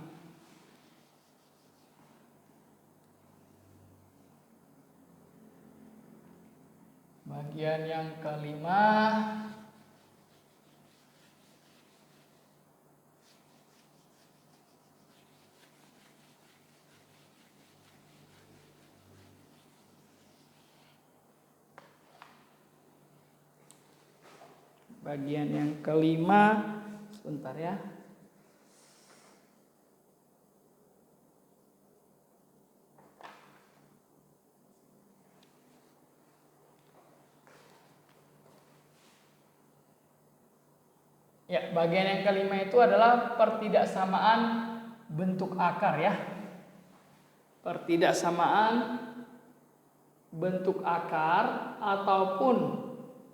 Bagian yang kelima, sebentar ya. Ya, bagian yang kelima itu adalah pertidaksamaan bentuk akar ya. Pertidaksamaan bentuk akar ataupun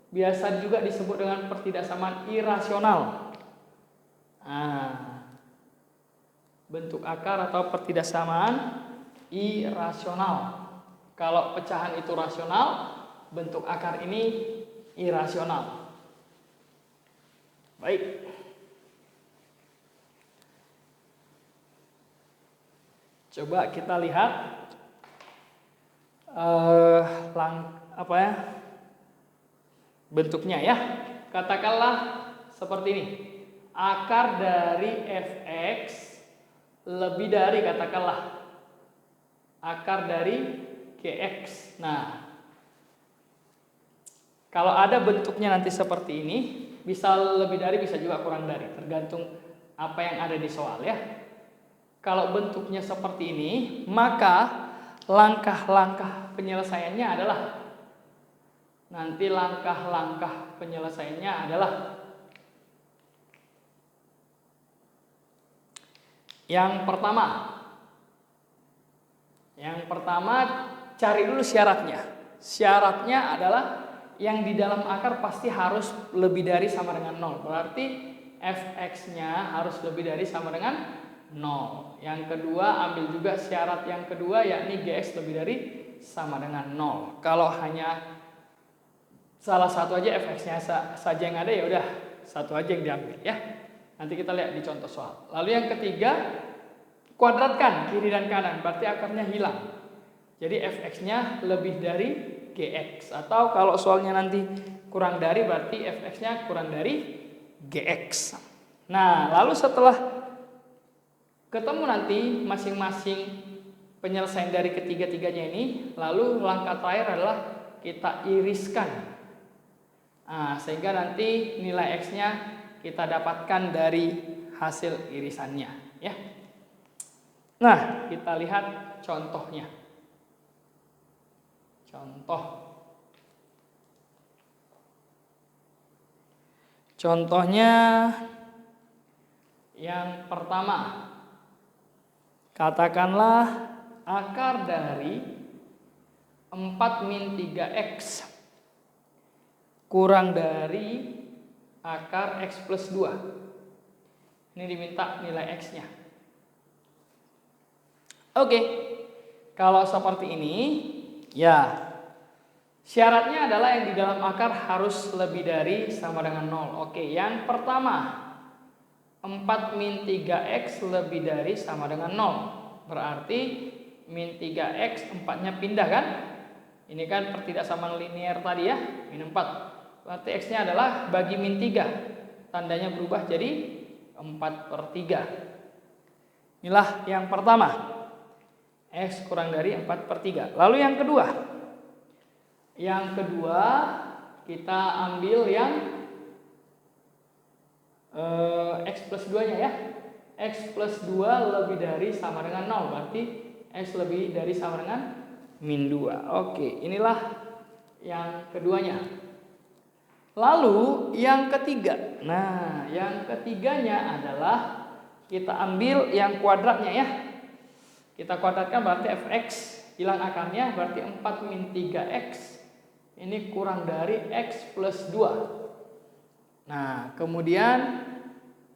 biasa juga disebut dengan pertidaksamaan irasional. Nah, bentuk akar atau pertidaksamaan irasional. Kalau pecahan itu rasional, bentuk akar ini irasional. Baik. Coba kita lihat bentuknya ya. Katakanlah seperti ini. Akar dari fx lebih dari, katakanlah, akar dari gx. Nah, kalau ada bentuknya nanti seperti ini, bisa lebih dari, bisa juga kurang dari, tergantung apa yang ada di soal ya. Kalau bentuknya seperti ini, maka langkah-langkah penyelesaiannya adalah, nanti langkah-langkah penyelesaiannya adalah yang pertama cari dulu syaratnya. Syaratnya adalah yang di dalam akar pasti harus lebih dari sama dengan 0. Berarti fx-nya harus lebih dari sama dengan 0. Yang kedua, ambil juga syarat yang kedua, yakni gx lebih dari sama dengan 0. Kalau hanya salah satu aja, fx-nya saja yang ada, ya udah satu aja yang diambil ya. Nanti kita lihat di contoh soal. Lalu yang ketiga, kuadratkan kiri dan kanan, berarti akarnya hilang. Jadi fx-nya lebih dari gx. Atau kalau soalnya nanti kurang dari, berarti fx-nya kurang dari gx. Nah, lalu setelah ketemu nanti masing-masing penyelesaian dari ketiga-tiganya ini, lalu langkah terakhir adalah kita iriskan. Nah, sehingga nanti nilai x-nya kita dapatkan dari hasil irisannya ya. Nah, kita lihat contohnya. Contohnya yang pertama. Katakanlah akar dari 4 min 3x kurang dari akar x plus 2. Ini diminta nilai x-nya. Oke, kalau seperti ini, ya syaratnya adalah yang di dalam akar harus lebih dari sama dengan 0. Oke, yang pertama 4 min 3x lebih dari sama dengan 0. Berarti min 3x 4-nya pindah kan? Ini kan pertidaksamaan linear tadi ya, min 4. Berarti x-nya adalah bagi min 3. Tandanya berubah jadi 4/3. Inilah yang pertama. X kurang dari 4/3. Lalu yang kedua. Yang kedua kita ambil yang x plus 2-nya ya. X plus 2 lebih dari sama dengan 0. Berarti x lebih dari sama dengan min 2. Oke, inilah yang keduanya. Lalu yang ketiga. Nah, yang ketiganya adalah kita ambil yang kuadratnya ya. Kita kuadratkan, berarti fx hilang akarnya, berarti 4 min 3x ini kurang dari x plus 2. Nah, kemudian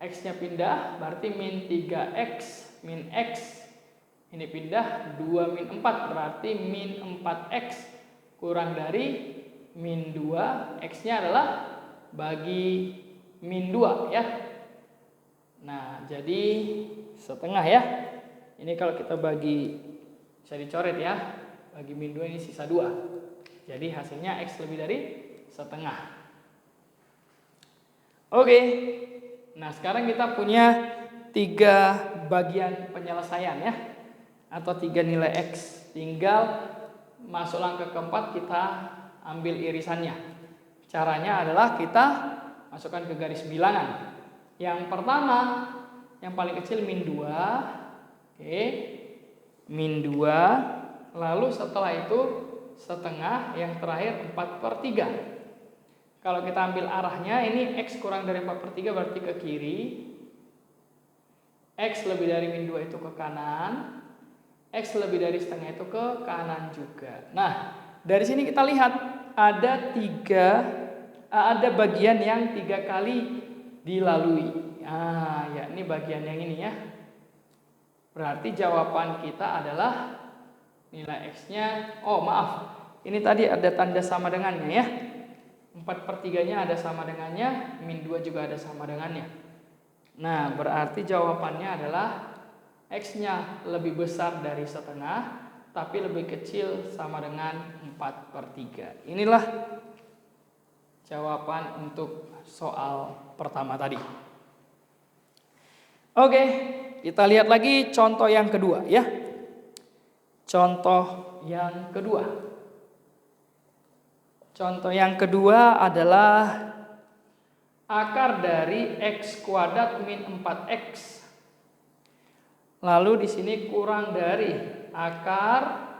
x-nya pindah, berarti min 3x min x ini pindah 2 min 4, berarti min 4x kurang dari min 2, x-nya adalah bagi min 2 ya. Nah, jadi setengah ya. Ini kalau kita bagi, bisa dicoret ya. Bagi min 2 ini sisa 2. Jadi hasilnya x lebih dari setengah. Oke. Nah, sekarang kita punya 3 bagian penyelesaian ya. Atau 3 nilai x. Tinggal masuk langkah keempat, kita ambil irisannya. Caranya adalah kita masukkan ke garis bilangan. Yang pertama, yang paling kecil min 2. Oke. Min 2. Lalu setelah itu setengah, yang terakhir 4/3. Kalau kita ambil arahnya, ini x kurang dari 4/3 berarti ke kiri. X lebih dari min 2 itu ke kanan. X lebih dari setengah itu ke kanan juga. Nah, dari sini kita lihat ada bagian yang 3 kali dilalui. Nah, ya ini bagian yang ini ya. Berarti jawaban kita adalah nilai x-nya. Oh maaf, ini tadi ada tanda sama dengannya ya. 4/3-nya ada sama dengannya, min 2 juga ada sama dengannya. Nah, berarti jawabannya adalah x-nya lebih besar dari setengah, tapi lebih kecil sama dengan 4/3. Inilah jawaban untuk soal pertama tadi. Oke, kita lihat lagi contoh yang kedua ya. Contoh yang kedua. Contoh yang kedua adalah akar dari x kuadrat min 4x. Lalu di sini kurang dari akar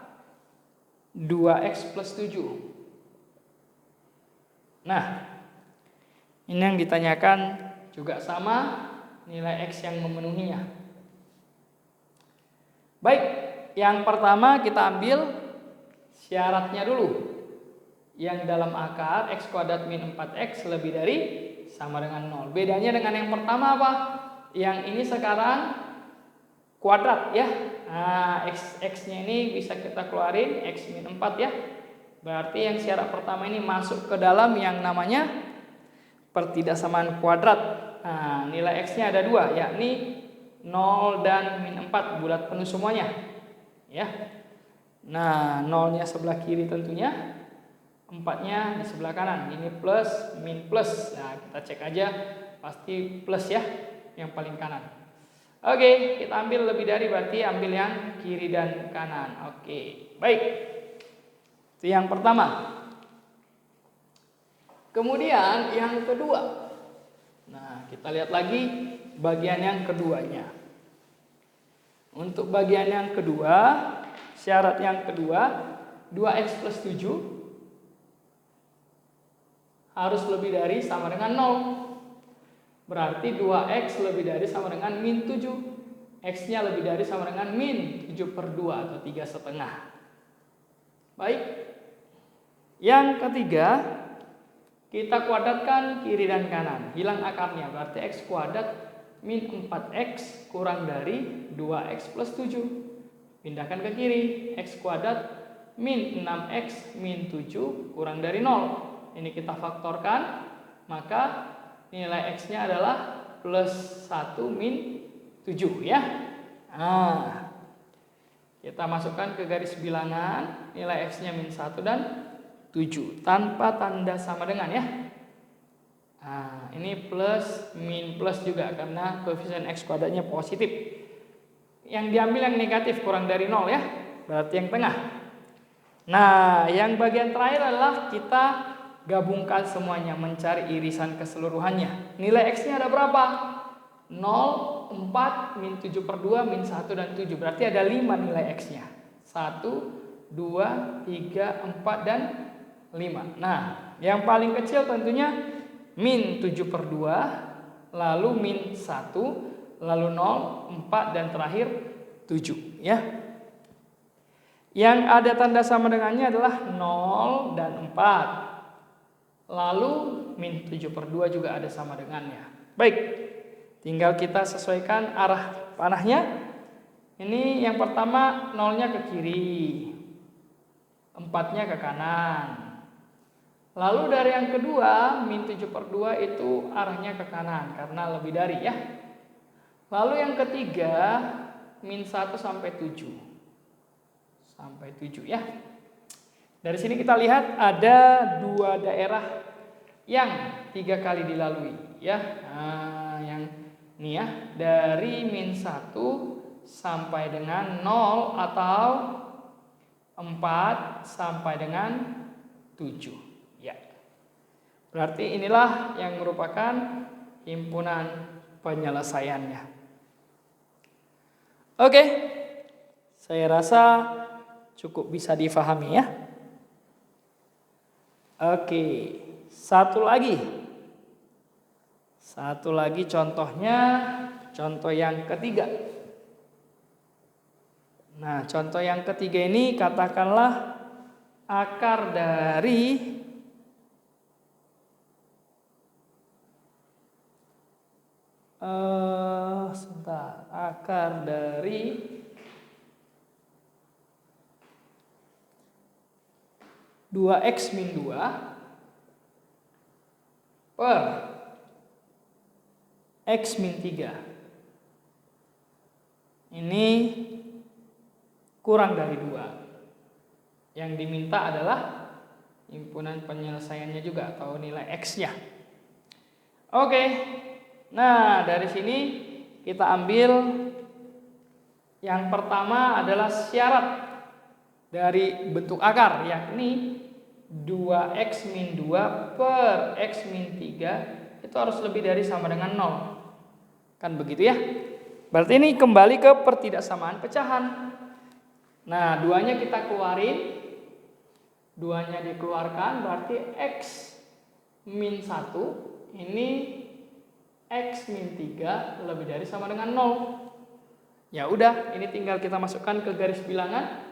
2x plus 7. Nah, ini yang ditanyakan juga sama nilai x yang memenuhinya. Baik, yang pertama kita ambil syaratnya dulu. Yang dalam akar x kuadrat min 4x lebih dari sama dengan 0. Bedanya dengan yang pertama apa? Yang ini sekarang kuadrat ya. Nah, x-nya ini bisa kita keluarin x min 4 ya. Berarti yang syarat pertama ini masuk ke dalam yang namanya pertidaksamaan kuadrat. Nah, nilai x-nya ada 2, yakni 0 dan min 4, bulat penuh semuanya. Ya. Nah, 0-nya sebelah kiri tentunya, 4-nya di sebelah kanan. Ini plus, min plus. Nah, kita cek aja, pasti plus ya, yang paling kanan. Oke, kita ambil lebih dari, berarti ambil yang kiri dan kanan. Oke, baik. Itu yang pertama. Kemudian yang kedua. Nah, kita lihat lagi bagian yang keduanya. Untuk bagian yang kedua, syarat yang kedua, 2x plus 7 harus lebih dari sama dengan 0. Berarti 2x lebih dari sama dengan min 7. X-nya lebih dari sama dengan min 7 per 2 atau 3,5. Baik. Yang ketiga, kita kuadratkan kiri dan kanan, hilang akarnya, berarti x kuadrat min 4x kurang dari 2x plus 7. Pindahkan ke kiri, x kuadrat min 6x min 7 kurang dari 0. Ini kita faktorkan, maka nilai x-nya adalah plus 1 min 7 ya. Nah, kita masukkan ke garis bilangan, nilai x-nya min 1 dan 7 tanpa tanda sama dengan ya. Nah, ini plus min plus juga karena koefisien x kuadratnya positif. Yang diambil yang negatif kurang dari 0 ya, berarti yang tengah. Nah, yang bagian terakhir adalah kita gabungkan semuanya, mencari irisan keseluruhannya. Nilai x-nya ada berapa? 0, 4, min 7 per 2, min 1 dan 7. Berarti ada 5 nilai x-nya. 1, 2, 3, 4 dan 5. Nah, yang paling kecil tentunya min 7 per 2, lalu min 1, lalu 0, 4, dan terakhir 7 ya. Yang ada tanda sama dengannya adalah 0 dan 4. Lalu min 7 per 2 juga ada sama dengannya. Baik, tinggal kita sesuaikan arah panahnya. Ini yang pertama 0-nya ke kiri, 4-nya ke kanan. Lalu dari yang kedua, min 7 per 2 itu arahnya ke kanan karena lebih dari ya. Lalu yang ketiga, min 1 sampai 7. Sampai 7 ya. Dari sini kita lihat ada 2 daerah yang 3 kali dilalui ya. Nah, yang ini ya, dari min 1 sampai dengan 0 atau 4 sampai dengan 7. Ya. Berarti inilah yang merupakan himpunan penyelesaiannya. Oke. Saya rasa cukup bisa difahami ya. Oke, satu lagi contohnya, contoh yang ketiga. Nah, contoh yang ketiga ini katakanlah akar dari akar dari 2x min 2 per x min 3. Ini kurang dari 2. Yang diminta adalah himpunan penyelesaiannya juga atau nilai X-nya. Oke. Nah, dari sini kita ambil yang pertama adalah syarat dari bentuk akar, yakni 2x min 2 per x min 3 itu harus lebih dari sama dengan 0. Kan begitu ya? Berarti ini kembali ke pertidaksamaan pecahan. Nah, duanya kita keluarin. Duanya dikeluarkan berarti x min 1 ini x min 3 lebih dari sama dengan 0. Ya udah, ini tinggal kita masukkan ke garis bilangan.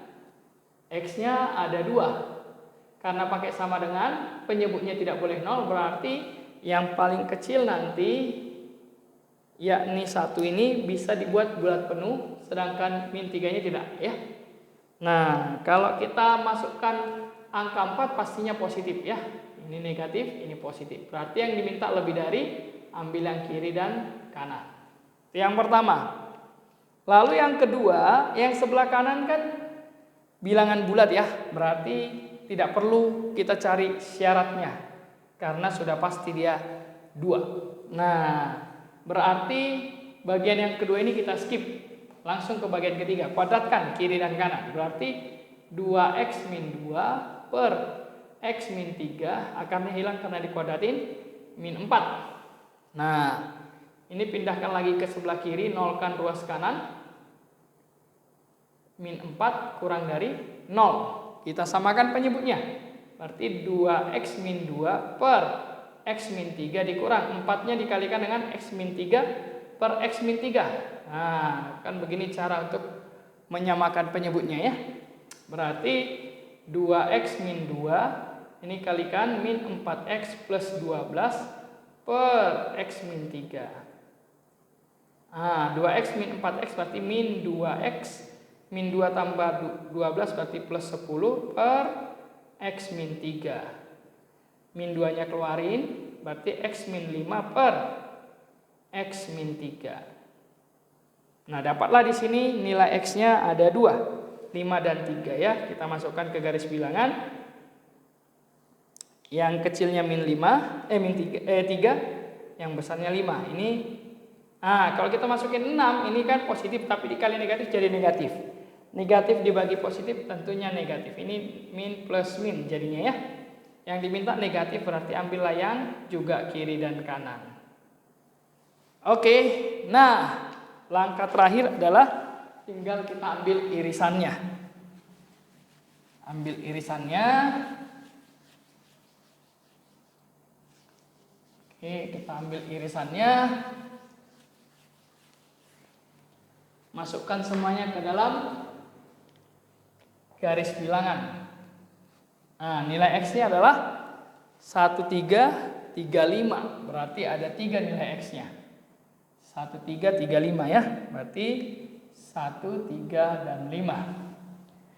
X-nya ada 2. Karena pakai sama dengan, penyebutnya tidak boleh 0, berarti yang paling kecil nanti yakni 1 ini bisa dibuat bulat penuh, sedangkan min 3-nya tidak ya. Nah, kalau kita masukkan angka 4 pastinya positif ya. Ini negatif, ini positif. Berarti yang diminta lebih dari, ambil yang kiri dan kanan. Itu yang pertama. Lalu yang kedua, yang sebelah kanan kan bilangan bulat ya. Berarti tidak perlu kita cari syaratnya. Karena sudah pasti dia 2. Nah, berarti bagian yang kedua ini kita skip. Langsung ke bagian ketiga. Kuadratkan kiri dan kanan. Berarti 2x min 2 per x min 3. Akarnya hilang karena dikuadratin. Min 4. Nah, ini pindahkan lagi ke sebelah kiri. Nolkan ruas kanan. Min 4 kurang dari 0. Kita samakan penyebutnya. Berarti 2x min 2 per x min 3 dikurang 4-nya dikalikan dengan x min 3 per x min 3. Nah, kan begini cara untuk menyamakan penyebutnya ya. Berarti 2x min 2 ini kalikan min 4x plus 12 per x min 3. Nah, 2x min 4x berarti min 2x min 2 tambah 12 berarti plus 10 per x min 3. Min 2-nya keluarin, berarti x min 5 per x min 3. Nah, dapatlah di sini nilai x-nya ada 2, 5 dan 3 ya. Kita masukkan ke garis bilangan. Yang kecilnya min 3, yang besarnya 5. Ini kalau kita masukin 6, ini kan positif tapi dikali negatif jadi negatif. Negatif dibagi positif tentunya negatif. Ini min plus min jadinya ya. Yang diminta negatif berarti ambillah yang juga kiri dan kanan. Oke, nah langkah terakhir adalah tinggal kita ambil irisannya. Ambil irisannya. Oke, kita ambil irisannya. Masukkan semuanya ke dalam garis bilangan. Nah, nilai X-nya adalah 1335. Berarti ada 3 nilai X-nya. 1335 ya. Berarti 1, 3, dan 5.